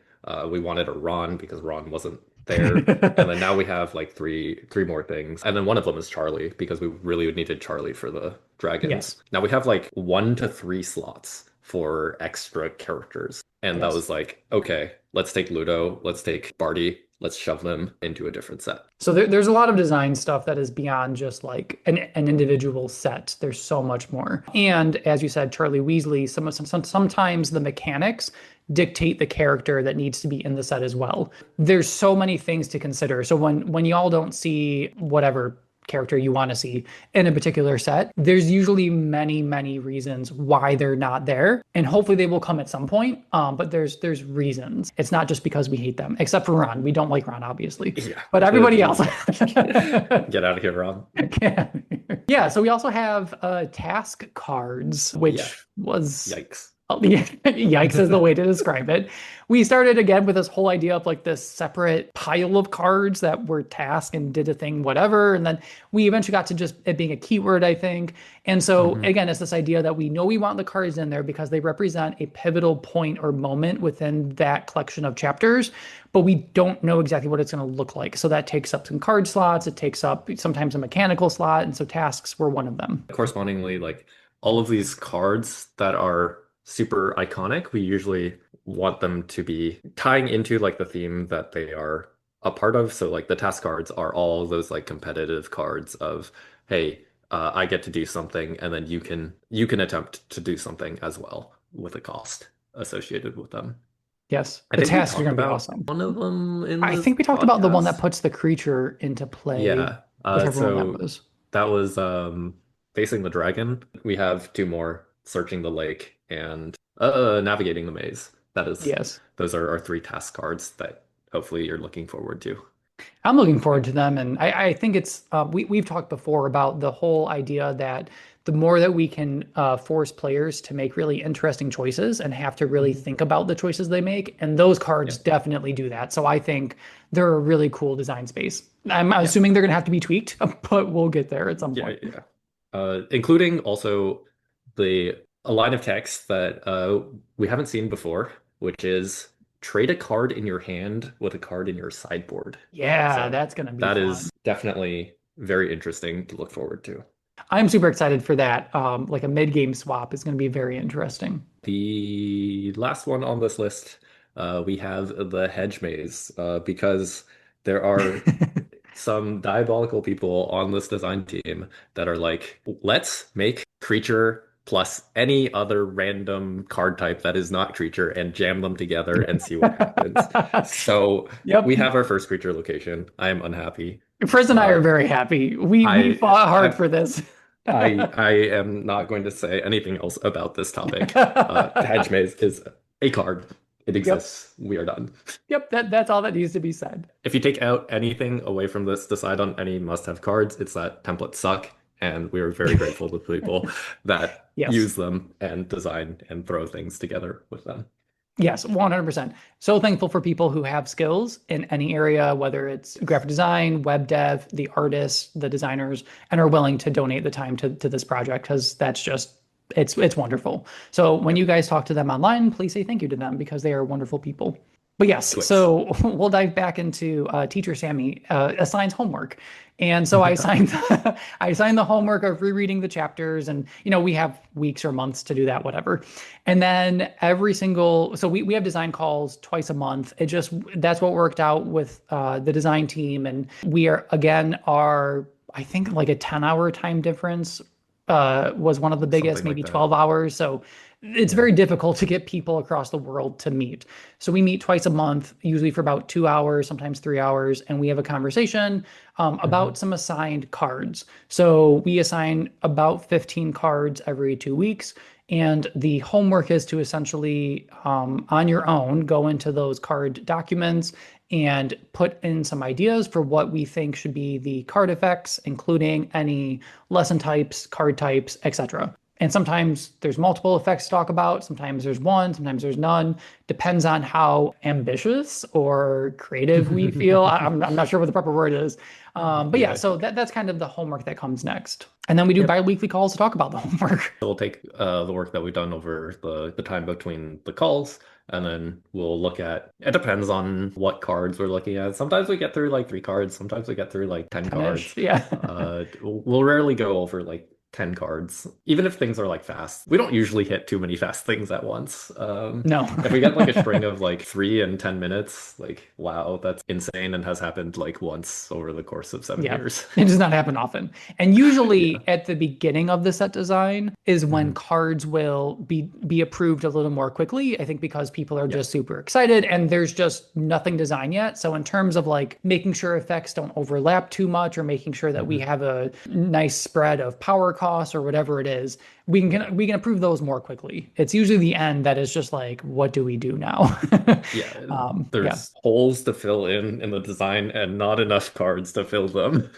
we wanted a Ron because Ron wasn't there. And then now we have like three more things. And then one of them is Charlie because we really needed Charlie for the dragons. Yes. Now we have like 1 to 3 slots for extra characters. And that Yes. was like, okay, let's take Ludo, let's take Barty, let's shove them into a different set. So there's a lot of design stuff that is beyond just like an individual set. There's so much more. And as you said, Charlie Weasley, sometimes the mechanics dictate the character that needs to be in the set as well. There's so many things to consider. So when y'all don't see whatever character you want to see in a particular set, there's usually many reasons why they're not there, and hopefully they will come at some point. But there's reasons. It's not just because we hate them, except for Ron. We don't like Ron, obviously, Yeah. but everybody else. Get out of here, Ron. Yeah. So we also have task cards, which Yeah. was Yikes. yikes is the way to describe it. We started again with this whole idea of like this separate pile of cards that were task and did a thing, whatever. And then we eventually got to just it being a keyword, I think. And so again, it's this idea that we know we want the cards in there because they represent a pivotal point or moment within that collection of chapters, but we don't know exactly what it's going to look like. So that takes up some card slots. It takes up sometimes a mechanical slot. And so tasks were one of them. Correspondingly, like all of these cards that are super iconic, we usually want them to be tying into like the theme that they are a part of. So like the task cards are all those like competitive cards of, hey, I get to do something, and then you can attempt to do something as well with a cost associated with them. Yes. I The think we tasks are talked going to be about awesome. one of them in I this think we talked about the one that podcast. puts the creature into play, Yeah. whichever one that So was. that was facing the dragon. We have 2 more, searching the lake and navigating the maze. Yes. Those are our 3 task cards that hopefully you're looking forward to. I'm looking forward to them. And I think it's, we've talked before about the whole idea that the more that we can force players to make really interesting choices and have to really think about the choices they make. And those cards Yeah. definitely do that. So I think they're a really cool design space. I'm assuming they're going to have to be tweaked, but we'll get there at some Yeah, point. yeah. Including also a line of text that we haven't seen before, which is trade a card in your hand with a card in your sideboard. Yeah, So that's going to be that fun. is definitely very interesting to look forward to. I'm super excited for that. Like a mid-game swap is going to be very interesting. The last one on this list, we have the hedge maze, because there are some diabolical people on this design team that are like, let's make creature plus any other random card type that is not creature and jam them together and see what happens. So Yep. we have our first creature location. I am unhappy. Friz and I are very happy. We I- fought hard I- for this. I am not going to say anything else about this topic. Hedge Maze is a card. It Yep. exists. We are done. Yep, that's all that needs to be said. If you take out anything away from this, decide on any must-have cards, it's that templates suck, and we are very grateful to people that Yes. use them and design and throw things together with them. Yes, 100%. So thankful for people who have skills in any area, whether it's graphic design, web dev, the artists, the designers, and are willing to donate the time to this project because that's just it's wonderful. So when Yep. you guys talk to them online, please say thank you to them because they are wonderful people. But yes, Twix. so we'll dive back into teacher Sammy assigns homework. And so I assigned I assigned the homework of rereading the chapters and we have weeks or months to do that, whatever. And then every single so we have design calls twice a month. It just that's what worked out with the design team. And we are again are I think like a 10-hour time difference was one of the biggest, Something like maybe that. 12 hours. So it's Yeah. very difficult to get people across the world to meet. So we meet twice a month, usually for about 2 hours, sometimes 3 hours, and we have a conversation hmm about some assigned cards. So we assign about 15 cards every 2 weeks. And the homework is to essentially, on your own, go into those card documents and put in some ideas for what we think should be the card effects, including any lesson types, card types, etc. And sometimes there's multiple effects to talk about. Sometimes there's one, sometimes there's none. Depends on how ambitious or creative we feel. I'm not sure what the proper word is. But yeah, Yeah. so that's kind of the homework that comes next. And then we do Yep. bi-weekly calls to talk about the homework. We'll take the work that we've done over the time between the calls, and then we'll look at it depends on what cards we're looking at. Sometimes we get through like 3 cards, sometimes we get through like 10 cards. 10-ish. Yeah. We'll rarely go over like 10 cards, even if things are like fast. We don't usually hit too many fast things at once. No. If we get like a string of like 3 and 10 minutes, like wow, that's insane and has happened like once over the course of seven Yeah, years. it does not happen often. And Yeah. usually at the beginning of the set design is when Mhm. cards will be approved a little more quickly. I think because people are Yeah. just super excited and there's just nothing designed yet. So in terms of like making sure effects don't overlap too much or making sure that we Mhm. have a nice spread of power costs or whatever it is, we can approve those more quickly. It's usually the end that is just like, what do we do now? Yeah, Yeah. there's holes to fill in the design and not enough cards to fill them.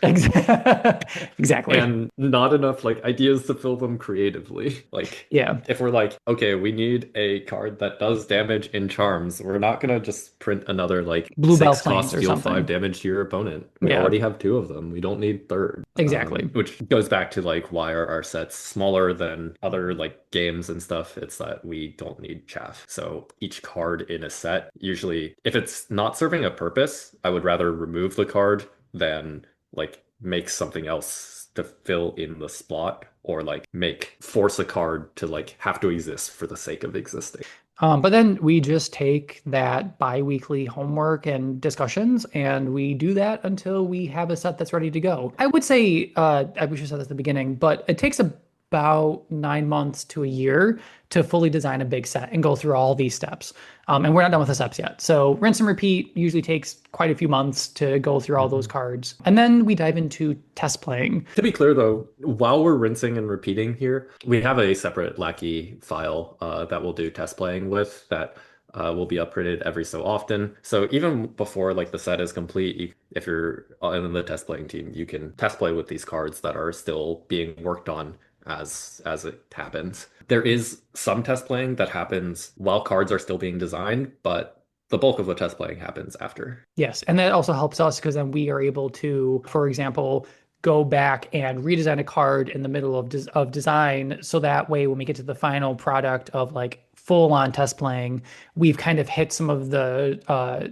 Exactly. And not enough like ideas to fill them creatively. Like Yeah. if we're like, okay, we need a card that does damage in charms, we're not gonna just print another like Bluebell six Plains cost or deal 5 something. damage to your opponent. We Yeah, already have 2 of them. We don't need third. exactly. Which goes back to like why are our sets smaller than other like games and stuff? It's that we don't need chaff. So each card in a set, usually if it's not serving a purpose, I would rather remove the card than like make something else to fill in the spot or like make force a card to like have to exist for the sake of existing. But then we just take that bi-weekly homework and discussions, and we do that until we have a set that's ready to go. I would say, I wish I said this at the beginning, but it takes about 9 months to a year to fully design a big set and go through all these steps. And we're not done with the steps yet. So rinse and repeat usually takes quite a few months to go through all those Mhm. cards. And then we dive into test playing. To be clear, though, while we're rinsing and repeating here, we have a separate Lackey file that we'll do test playing with that will be upgraded every so often. So even before like the set is complete, if you're in the test playing team, you can test play with these cards that are still being worked on as it happens. There is some test playing that happens while cards are still being designed, but the bulk of the test playing happens after. Yes, and that also helps us because then we are able to, for example, go back and redesign a card in the middle of design, so that way when we get to the final product of like full on test playing, we've kind of hit some of the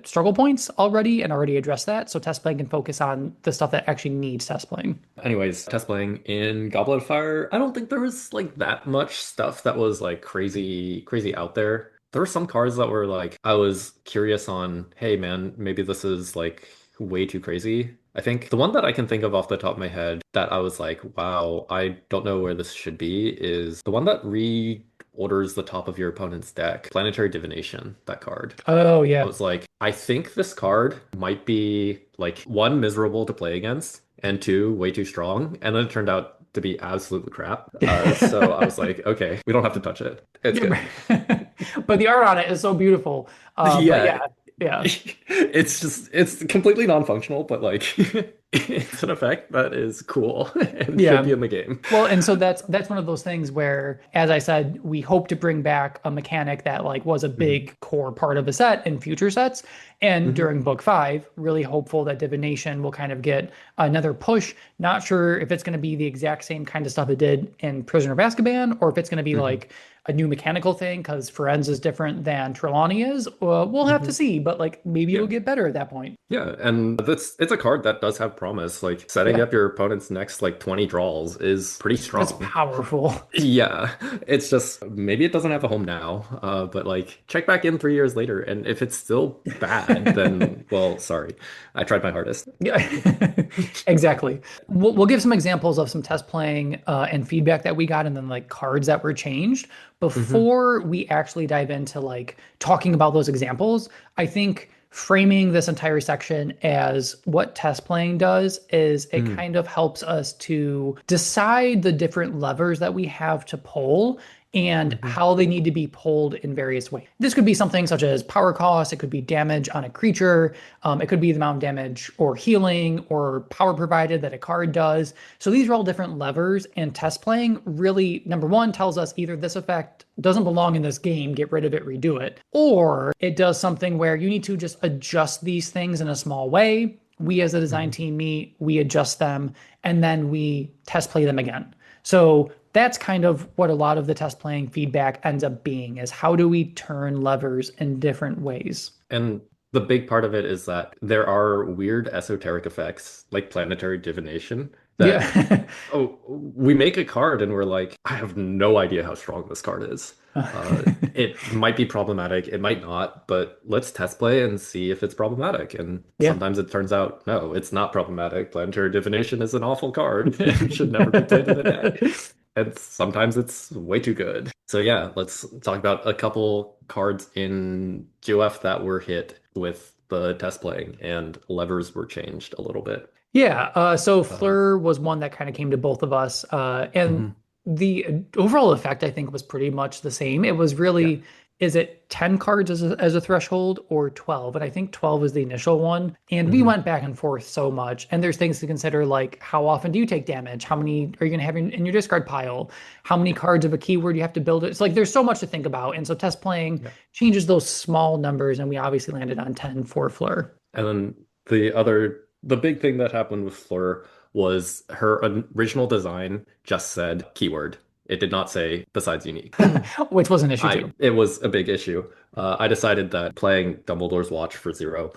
struggle points already and already addressed that. So test playing can focus on the stuff that actually needs test playing. Anyways, test playing in Goblet of Fire, I don't think there was like that much stuff that was like crazy out there. There were some cards that were like I was curious on, hey man, maybe this is like way too crazy. I think the one that I can think of off the top of my head that I was like, wow, I don't know where this should be is the one that reorders the top of your opponent's deck. Planetary Divination, that card. Oh I yeah. was like, I think this card might be like one, miserable to play against, and two, way too strong. And then it turned out to be absolute crap. So I was like, okay, we don't have to touch it. It's good. But the art on it is so beautiful. But Yeah, yeah, yeah. it's completely non-functional, but like it's an effect that is cool and should Yeah. be in the game. Well, and so that's one of those things where, as I said, we hope to bring back a mechanic that like was a Hmm. big core part of a set in future sets. And Hmm. during book five, really hopeful that Divination will kind of get another push. Not sure if it's going to be the exact same kind of stuff it did in Prisoner of Azkaban, or if it's going to be Hmm. like a new mechanical thing because Firenze is different than Trelawney is. We'll have to Hmm. see, but like maybe it'll Yeah. get better at that point. Yeah, and that's it's a card that does have promise. Like setting Yeah, up your opponent's next like 20 draws is pretty that's strong. powerful. Yeah, it's just maybe it doesn't have a home now, but like check back in 3 years later, and if it's still bad, then well, sorry, I tried my hardest. Yeah, exactly. We'll give some examples of some test playing and feedback that we got, and then like cards that were changed. Hmm. Before we actually dive into like talking about those examples, I think framing this entire section as what test playing does is it Mm. kind of helps us to decide the different levers that we have to pull and Hmm. how they need to be pulled in various ways. This could be something such as power cost, it could be damage on a creature, it could be the amount of damage or healing or power provided that a card does. So these are all different levers, and test playing really, number one, tells us either this effect doesn't belong in this game, get rid of it, redo it, or it does something where you need to just adjust these things in a small way. We as a design Hmm. team meet, we adjust them, and then we test play them again. So that's kind of what a lot of the test playing feedback ends up being is how do we turn levers in different ways? And the big part of it is that there are weird esoteric effects like planetary divination that Yeah. oh, we make a card and we're like, I have no idea how strong this card is. It might be problematic, it might not, but let's test play and see if it's problematic. And Yeah. sometimes it turns out, no, it's not problematic. Planetary divination is an awful card and should never be played in a deck. And sometimes it's way too good. So yeah, let's talk about a couple cards in GOF that were hit with the test playing and levers were changed a little bit. Yeah, so Um, Fleur was one that kind of came to both of us, and mhm. the overall effect I think was pretty much the same. It was Yeah. really, is it 10 cards as a threshold or 12? And I think 12 is the initial one. And we Hmm. went back and forth so much. And there's things to consider like how often do you take damage? How many are you going to have in your discard pile? How many Yeah. cards of a keyword you have to build it? It's like there's so much to think about. And so test playing Yeah. changes those small numbers, and we obviously landed on 10 for Fleur. And then the big thing that happened with Fleur was her original design just said keyword. It did not say besides unique. Which was an issue too. It was a big issue. I decided that playing Dumbledore's Watch for zero,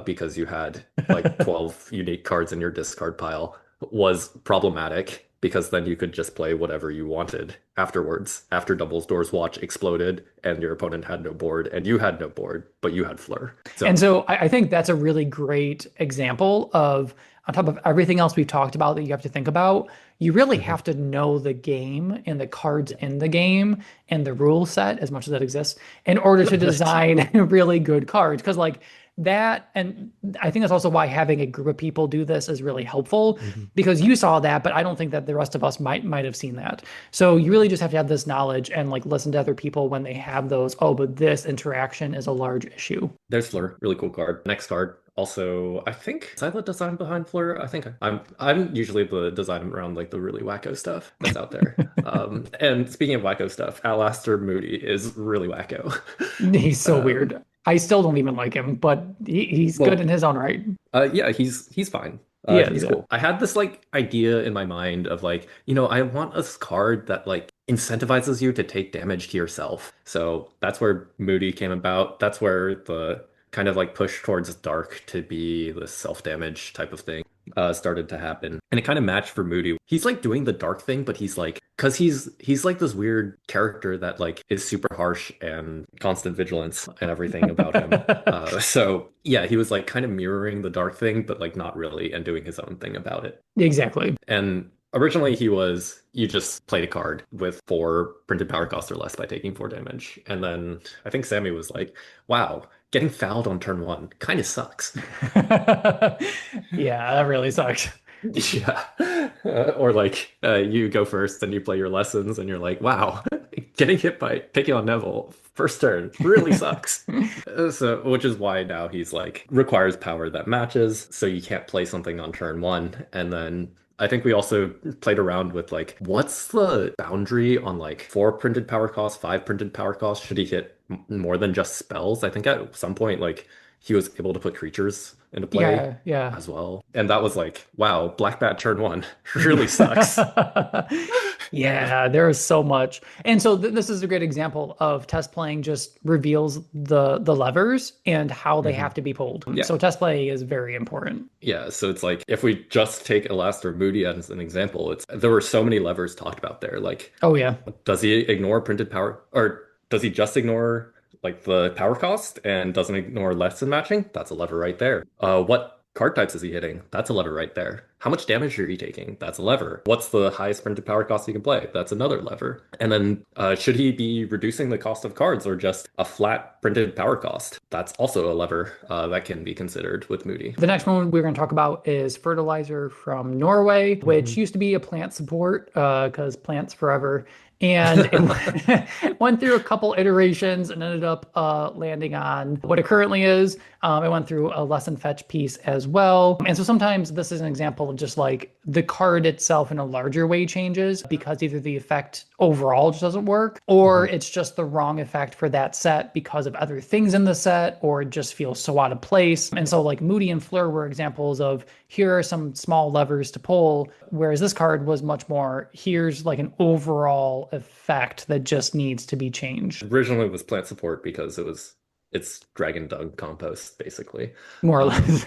because you had like 12 unique cards in your discard pile, was problematic because then you could just play whatever you wanted afterwards, after Dumbledore's Watch exploded and your opponent had no board and you had no board, but you had Fleur. And So, so I think that's a really great example of, on top of everything else we've talked about that you have to think about, you really mhm. have to know the game and the cards in the game and the rule set as much as that exists in order to design really good cards. Because like that, and I think that's also why having a group of people do this is really helpful Mhm. because you saw that, but I don't think that the rest of us might have seen that. So you really just have to have this knowledge and like listen to other people when they have those, oh, but this interaction is a large issue. There's Fleur, really cool card. Next card, also, I think is that the design behind Fleur? I think I'm usually the design around like the really wacko stuff that's out there. And speaking of wacko stuff, Alastair Moody is really wacko. He's so Um, weird. I still don't even like him, but he's good in well, his own right. yeah, he's fine. He is, He's yeah. cool. I had this like idea in my mind of like, I want a card that like incentivizes you to take damage to yourself. So that's where Moody came about. That's where the kind of like push towards dark to be the self-damage type of thing started to happen. And it kind of matched for Moody. He's like doing the dark thing, but he's like, because he's like this weird character that like is super harsh and constant vigilance and everything about him. So yeah, he was like kind of mirroring the dark thing, but like not really, and doing his own thing about it. Exactly. And originally he was you just played a card with 4 printed power cost or less by taking 4 damage. And then I think Sammy was like, wow, getting fouled on turn one kind of sucks. Yeah, that really sucks. Yeah. Or like you go first and you play your lessons and you're like, wow, getting hit by picking on Neville first turn really sucks. So, which is why now he's like requires power that matches, so you can't play something on turn one. And then I think we also played around with like, what's the boundary on like four printed power cost, five printed power cost? Should he hit more than just spells? I think at some point, like he was able to put creatures into play Yeah, yeah. as well. And that was like, wow, Black Bat turn one really sucks. Yeah, there is so much. And so th this is a great example of test playing just reveals the levers and how they have Mhm. to be pulled. Yeah. So test play is very important. Yeah, so it's like if we just take Elastor Moody as an example, it's there were so many levers talked about there. Like, Oh yeah. does he ignore printed power, or does he just ignore like the power cost and doesn't ignore lesson matching? That's a lever right there. What card types is he hitting? That's a lever right there. How much damage are you taking? That's a lever. What's the highest printed power cost you can play? That's another lever. And then should he be reducing the cost of cards or just a flat printed power cost? That's also a lever that can be considered with Moody. The next one we're going to talk about is fertilizer from Norway, which Mhm. used to be a plant support because plants forever. And it went through a couple iterations and ended up landing on what it currently is. It went through a lesson fetch piece as well. And so sometimes this is an example of just like the card itself in a larger way changes because either the effect overall just doesn't work or Mhm. it's just the wrong effect for that set because of other things in the set or it just feels so out of place. And so like Moody and Fleur were examples of here are some small levers to pull, whereas this card was much more here's like an overall effect that just needs to be changed, Originally it was plant support because it's Dragon Dung compost basically. more or Um, less.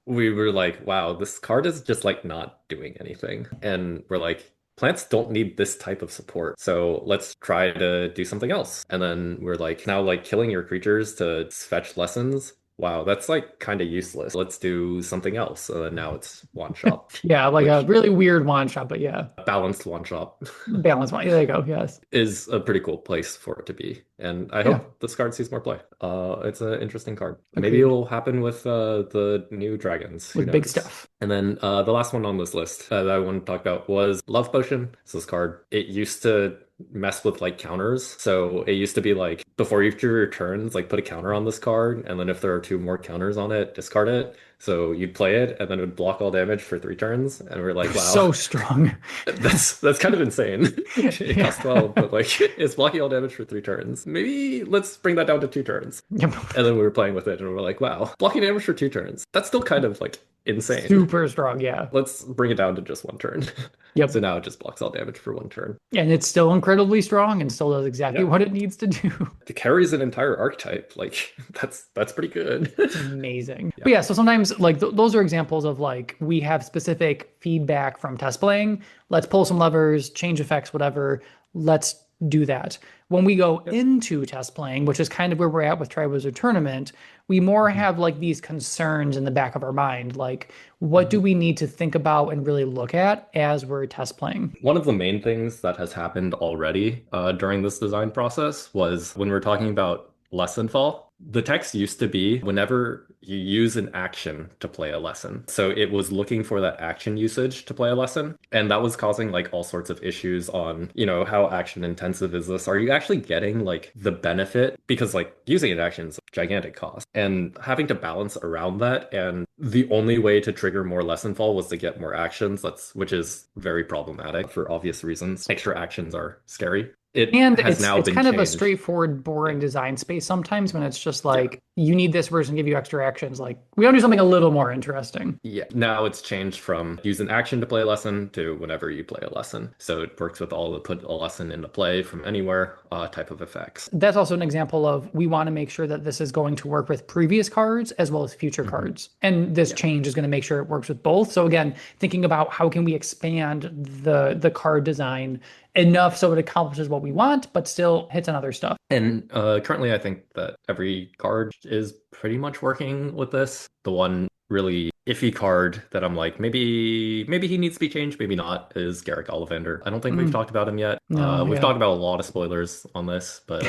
we were like, wow, this card is just like not doing anything. And we're like, plants don't need this type of support. So let's try to do something else. And then we're like, now like killing your creatures to fetch lessons. Wow, that's like kind of useless. Let's do something else. So then now it's one shot, Yeah, like a which really weird one shot, but yeah, balanced one shot. balance one. There you go. Yes. Is a pretty cool place for it to be. And I Yeah, hope this card sees more play. It's an interesting card. Maybe agreed. it'll happen with the new dragons. Who With big knows? stuff. And then the last one on this list that I want to talk about was Love Potion. So this card, it used to mess with like counters. So it used to be like before each of your turns, like put a counter on this card, and then if there are two more counters on it, discard it. So you'd play it, and then it would block all damage for three turns. And we're like, wow, So strong. that's kind of insane. It costs Yeah. 12, but like it's blocking all damage for three turns. Maybe let's bring that down to two turns. Yep. And then we were playing with it and we were like, wow, blocking damage for two turns. That's still kind of like insane. Super strong. Yeah. Let's bring it down to just one turn. So Yep. now it just blocks all damage for one turn. And it's still incredibly strong and still does exactly Yeah. what it needs to do. It carries an entire archetype. Like that's pretty good. It's amazing. Yeah. But yeah, so sometimes like those are examples of like we have specific feedback from test playing. Let's pull some levers, change effects, whatever. Let's do that. When we go Yep. into test playing, which is kind of where we're at with Triwizard Tournament, we more Mhm. have like these concerns in the back of our mind. Like, what do Mhm. we need to think about and really look at as we're test playing? One of the main things that has happened already during this design process was when we're talking about lesson fall. The text used to be whenever you use an action to play a lesson. So it was looking for that action usage to play a lesson. And that was causing like all sorts of issues on, how action intensive is this? Are you actually getting like the benefit? Because like using an action is a gigantic cost. And having to balance around that. And the only way to trigger more lesson fall was to get more actions. Which is very problematic for obvious reasons. Extra actions are scary. It And has it's now it's been kind of a changed. straightforward, boring Yeah. design space sometimes when it's just Yeah. like you need this version to give you extra actions. Like we want to do something a little more interesting. Yeah, now it's changed from use an action to play a lesson to whenever you play a lesson. So it works with all the put a lesson into play from anywhere type of effects. That's also an example of we want to make sure that this is going to work with previous cards as well as future Hmm. cards. And this Yeah. change is going to make sure it works with both. So again, thinking about how can we expand the card design enough so it accomplishes what we want, but still hits on other stuff. And currently, I think that every card is pretty much working with this. The one really iffy card that I'm like, maybe he needs to be changed, maybe not, is Garrick Ollivander. I don't think we've Mm, talked about him yet. no, We've yeah. talked about a lot of spoilers on this, but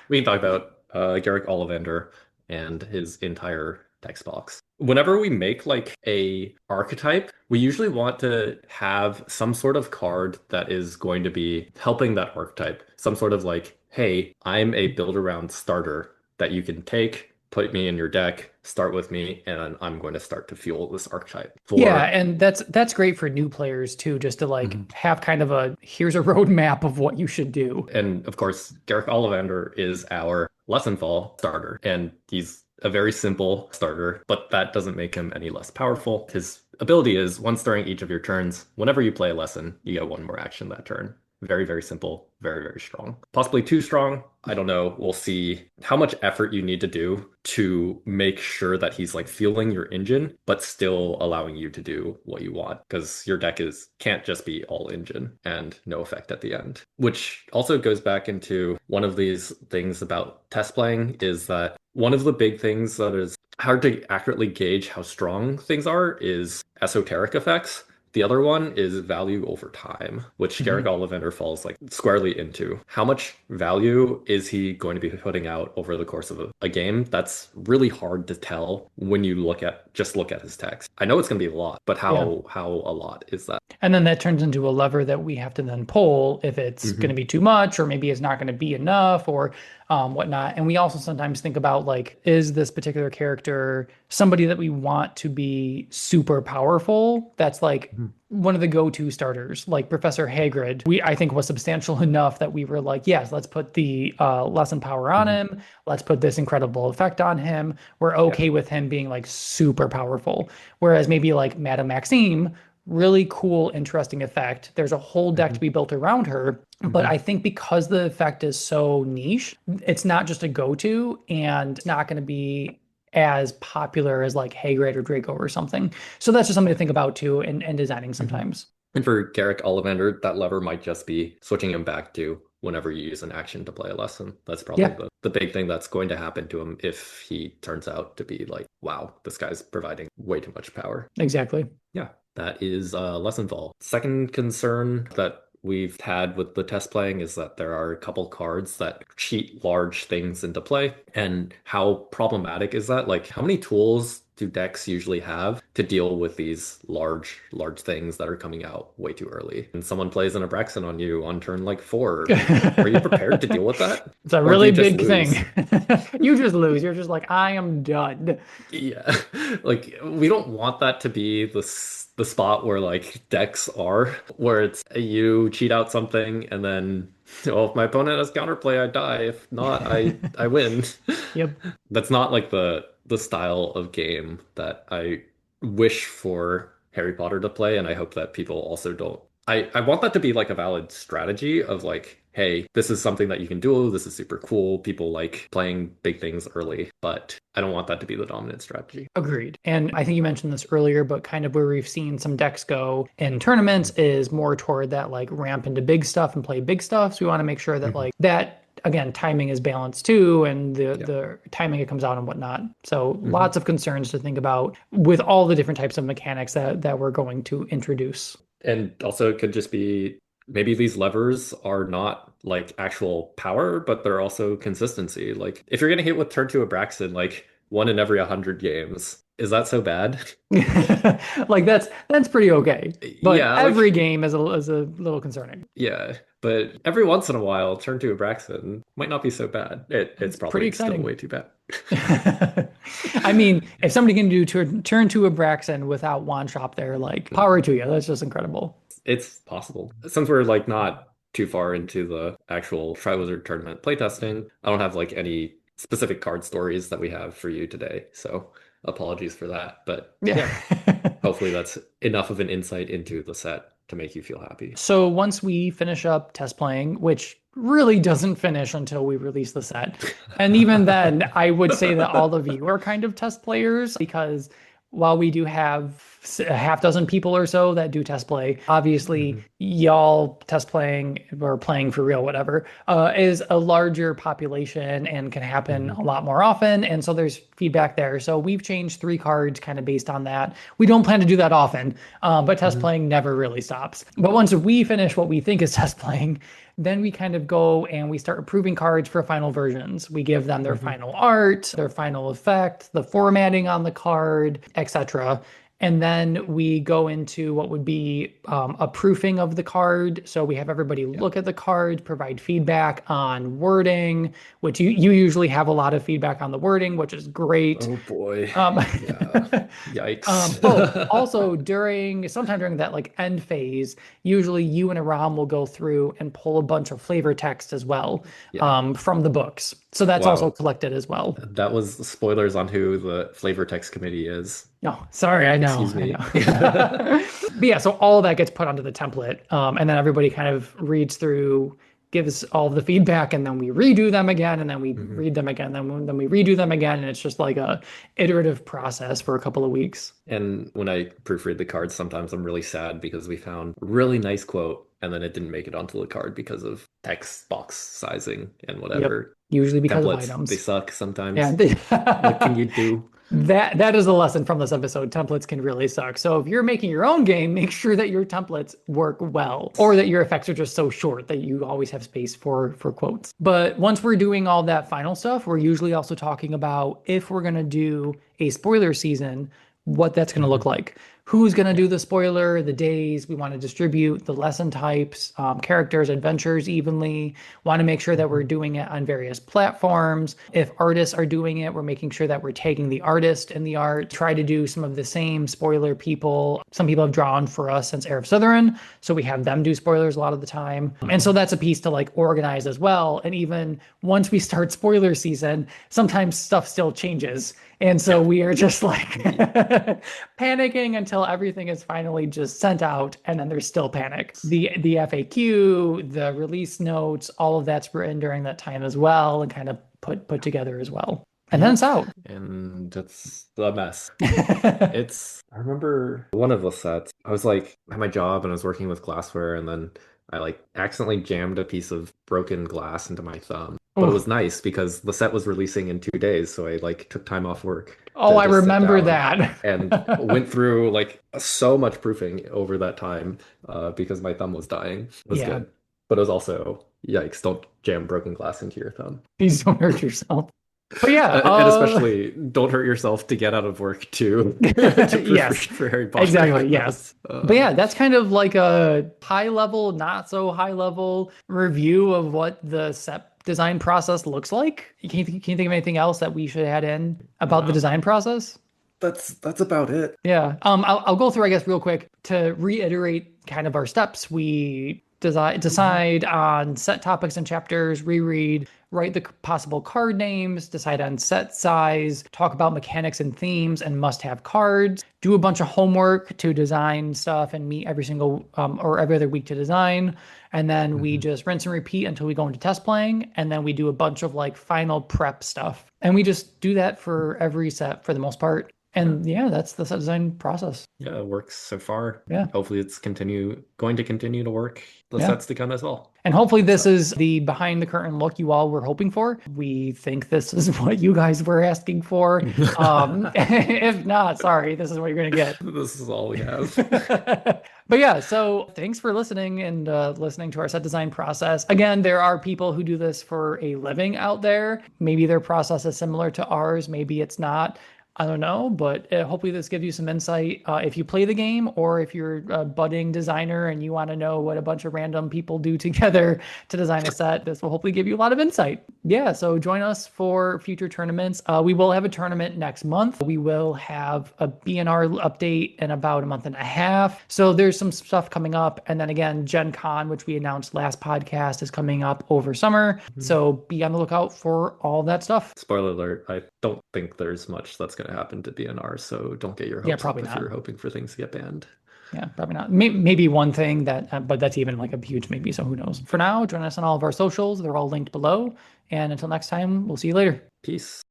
we can talk about Garrick Ollivander and his entire text box. Whenever we make like a archetype, we usually want to have some sort of card that is going to be helping that archetype. Some sort of like, hey, I'm a build around starter that you can take, put me in your deck, start with me, and I'm going to start to fuel this archetype. Yeah, For and that's great for new players too, just to like Mhm. have kind of a here's a roadmap of what you should do. And of course, Garrick Ollivander is our Lesson Fall starter, and he's a very simple starter, but that doesn't make him any less powerful. His ability is once during each of your turns, whenever you play a lesson, you get one more action that turn. Very, very simple, very, very strong. Possibly too strong. I don't know. We'll see how much effort you need to do to make sure that he's like fueling your engine, but still allowing you to do what you want. Because your deck is can't just be all engine and no effect at the end. Which also goes back into one of these things about test playing is that one of the big things that is hard to accurately gauge how strong things are is esoteric effects. The other one is value over time, which Garrick Mhm. Ollivander falls like squarely into. How much value is he going to be putting out over the course of a game? That's really hard to tell when you look at his text. I know it's going to be a lot, but Yeah. how a lot is that? And then that turns into a lever that we have to then pull if it's going to Hmm. be too much, or maybe it's not going to be enough, or whatnot. And we also sometimes think about like, is this particular character somebody that we want to be super powerful? That's like one of the go-to starters, like Professor Hagrid. I think was substantial enough that we were like, yes, let's put the lesson power on Hmm. him. Let's put this incredible effect on him. We're Yeah. okay with him being like super powerful. Whereas maybe like Madame Maxime really cool, interesting effect. There's a whole deck to Hmm. be built around her. But Hmm. I think because the effect is so niche, it's not just a go-to and it's not going to be as popular as like Hagrid or Draco or something. So that's just something to think about too and designing Hmm. sometimes. And for Garrick Ollivander, that lever might just be switching him back to whenever you use an action to play a lesson. That's probably Yeah, the big thing that's going to happen to him if he turns out to be like, wow, this guy's providing way too much power. exactly. Yeah, that is Lesson Fall. Second concern that we've had with the test playing is that there are a couple cards that cheat large things into play. And how problematic is that? Like, how many tools do decks usually have to deal with these large things that are coming out way too early? And someone plays an Abraxan on you on turn like 4. Are you prepared to deal with that? It's a Or do really you just big thing. lose? You just lose. You're just like, I am done. Yeah, like we don't want that to be the spot where like decks are, where it's you cheat out something and then, well, if my opponent has counterplay, I die. If not, I win. Yep. That's not like the style of game that I wish for Harry Potter to play, and I hope that people also don't. I want that to be like a valid strategy of like, hey, this is something that you can do. This is super cool. People like playing big things early, but I don't want that to be the dominant strategy. Agreed. And I think you mentioned this earlier, but kind of where we've seen some decks go in tournaments is more toward that like ramp into big stuff and play big stuff. So we want to make sure that Mhm. like that again, timing is balanced too, and the Yeah. the timing it comes out and whatnot. So Mhm. lots of concerns to think about with all the different types of mechanics that we're going to introduce. And also, it could just be maybe these levers are not like actual power, but they're also consistency. Like, if you're getting hit with turn two Abraxan, like one in every 100 games, is that so bad? Like that's pretty okay. But Yeah, every like, game is a little concerning. yeah. But every once in a while, turn two Abraxan might not be so bad. It's It's pretty probably still exciting. way too bad. I mean, if somebody can do turn to a Braxton without wand shop there, like power to you. That's just incredible. It's possible. Since we're like not too far into the actual Triwizard Tournament playtesting, I don't have like any specific card stories that we have for you today. So apologies for that. But Yeah. yeah, hopefully that's enough of an insight into the set to make you feel happy. So once we finish up test playing, which really doesn't finish until we release the set, and even then, I would say that all of you are kind of test players because while we do have a half dozen people or so that do test play. Obviously, Mhm. y'all test playing or playing for real, whatever, is a larger population and can happen Mhm. a lot more often. And so there's feedback there. So we've changed 3 cards kind of based on that. We don't plan to do that often, but test Mhm. playing never really stops. But once we finish what we think is test playing, then we kind of go and we start approving cards for final versions. We give them their Mhm. final art, their final effect, the formatting on the card, etc. And then we go into what would be a proofing of the card. So we have everybody Yeah. look at the card, provide feedback on wording, which you usually have a lot of feedback on the wording, which is great. Oh boy. Um, Yeah. Yikes. also sometime during that like end phase, usually you and Aram will go through and pull a bunch of flavor text as well, Yeah. from the books. So that's also Wow. collected as well. That was spoilers on who the flavor text committee is. No, sorry, I know, Excuse I me. know. But yeah, so all that gets put onto the template, and then everybody kind of reads through, gives all of the feedback, and then we redo them again, and then we Mhm. read them again, then we redo them again, and it's just like a iterative process for a couple of weeks. And when I proofread the cards, sometimes I'm really sad because we found a really nice quote and then it didn't make it onto the card because of text box sizing and Yep. whatever. Usually because of Templates, they items. suck Yeah. sometimes. What can you do? That is a lesson from this episode. Templates can really suck. So if you're making your own game, make sure that your templates work well, or that your effects are just so short that you always have space for quotes. But once we're doing all that final stuff, we're usually also talking about if we're gonna do a spoiler season, what that's gonna look Mhm. like. Who's going to Yeah. do the spoiler, the days we want to distribute, the lesson types, characters, adventures evenly. Want to make sure that we're Mhm. doing it on various platforms. If artists are doing it, we're making sure that we're tagging the artist in the art. Try to do some of the same spoiler people. Some people have drawn for us since Heir of Slytherin, so we have them do spoilers a lot of the time. And so Mhm. that's a piece to like organize as well. And even once we start spoiler season, sometimes stuff still changes. And so Yeah. we are just like panicking until everything is finally just sent out, and then there's still panic. The FAQ, the release notes, all of that's written during that time as well, and kind of put together as well. And then Yep. it's out. And it's a mess. I remember one of the sets, I was like at my job and I was working with glassware and then I like accidentally jammed a piece of broken glass into my thumb. But it Oh, was nice because the set was releasing in 2 days, so I like took time off work oh, to I just sit remember down that. and went through like so much proofing over that time because my thumb was dying. It was Yeah, good. But it was also, yikes, don't jam broken glass into your thumb. please don't hurt yourself. But yeah, And especially don't hurt yourself to get out of work to yes, proofread for Harry exactly. Potter. Yes. But yeah, that's kind of like a high level, not so high level review of what the set design process looks like. Can you think of anything else that we should add in about the Uh, design process? that's about it. Yeah. I'll go through, I guess, real quick to reiterate kind of our steps. We Mhm. decide on set topics and chapters, reread, write the possible card names, decide on set size, talk about mechanics and themes and must-have cards, do a bunch of homework to design stuff and meet every single or every other week to design. And then we Mhm. just rinse and repeat until we go into test playing. And then we do a bunch of like final prep stuff. And we just do that for every set for the most part. Yeah. And yeah, that's the set design process. Yeah, it works so far. Yeah. Hopefully it's going to continue to work the Yeah. sets to come as well. And hopefully Good this stuff. is the behind the curtain look you all were hoping for. We think this is what you guys were asking for. If not, sorry, this is what you're gonna get. This is all we have. But yeah, so thanks for listening and listening to our set design process. Again, there are people who do this for a living out there. Maybe their process is similar to ours, maybe it's not. I don't know, but hopefully this gives you some insight if you play the game or if you're a budding designer and you want to know what a bunch of random people do together to design a set. This will hopefully give you a lot of insight. Yeah, so join us for future tournaments. We will have a tournament next month. We will have a BNR update in about a month and a half. So there's some stuff coming up. And then again, Gen Con, which we announced last podcast, is coming up over summer. So be on the lookout for all that stuff. Spoiler alert, I don't think there's much that's going to happen to BNR, so don't get your Yeah, hopes up probably if not. you're hoping for things to get banned. Yeah, probably not. Maybe one thing that, but that's even like a huge maybe. So who knows? For now, join us on all of our socials. They're all linked below. And until next time, we'll see you later. Peace.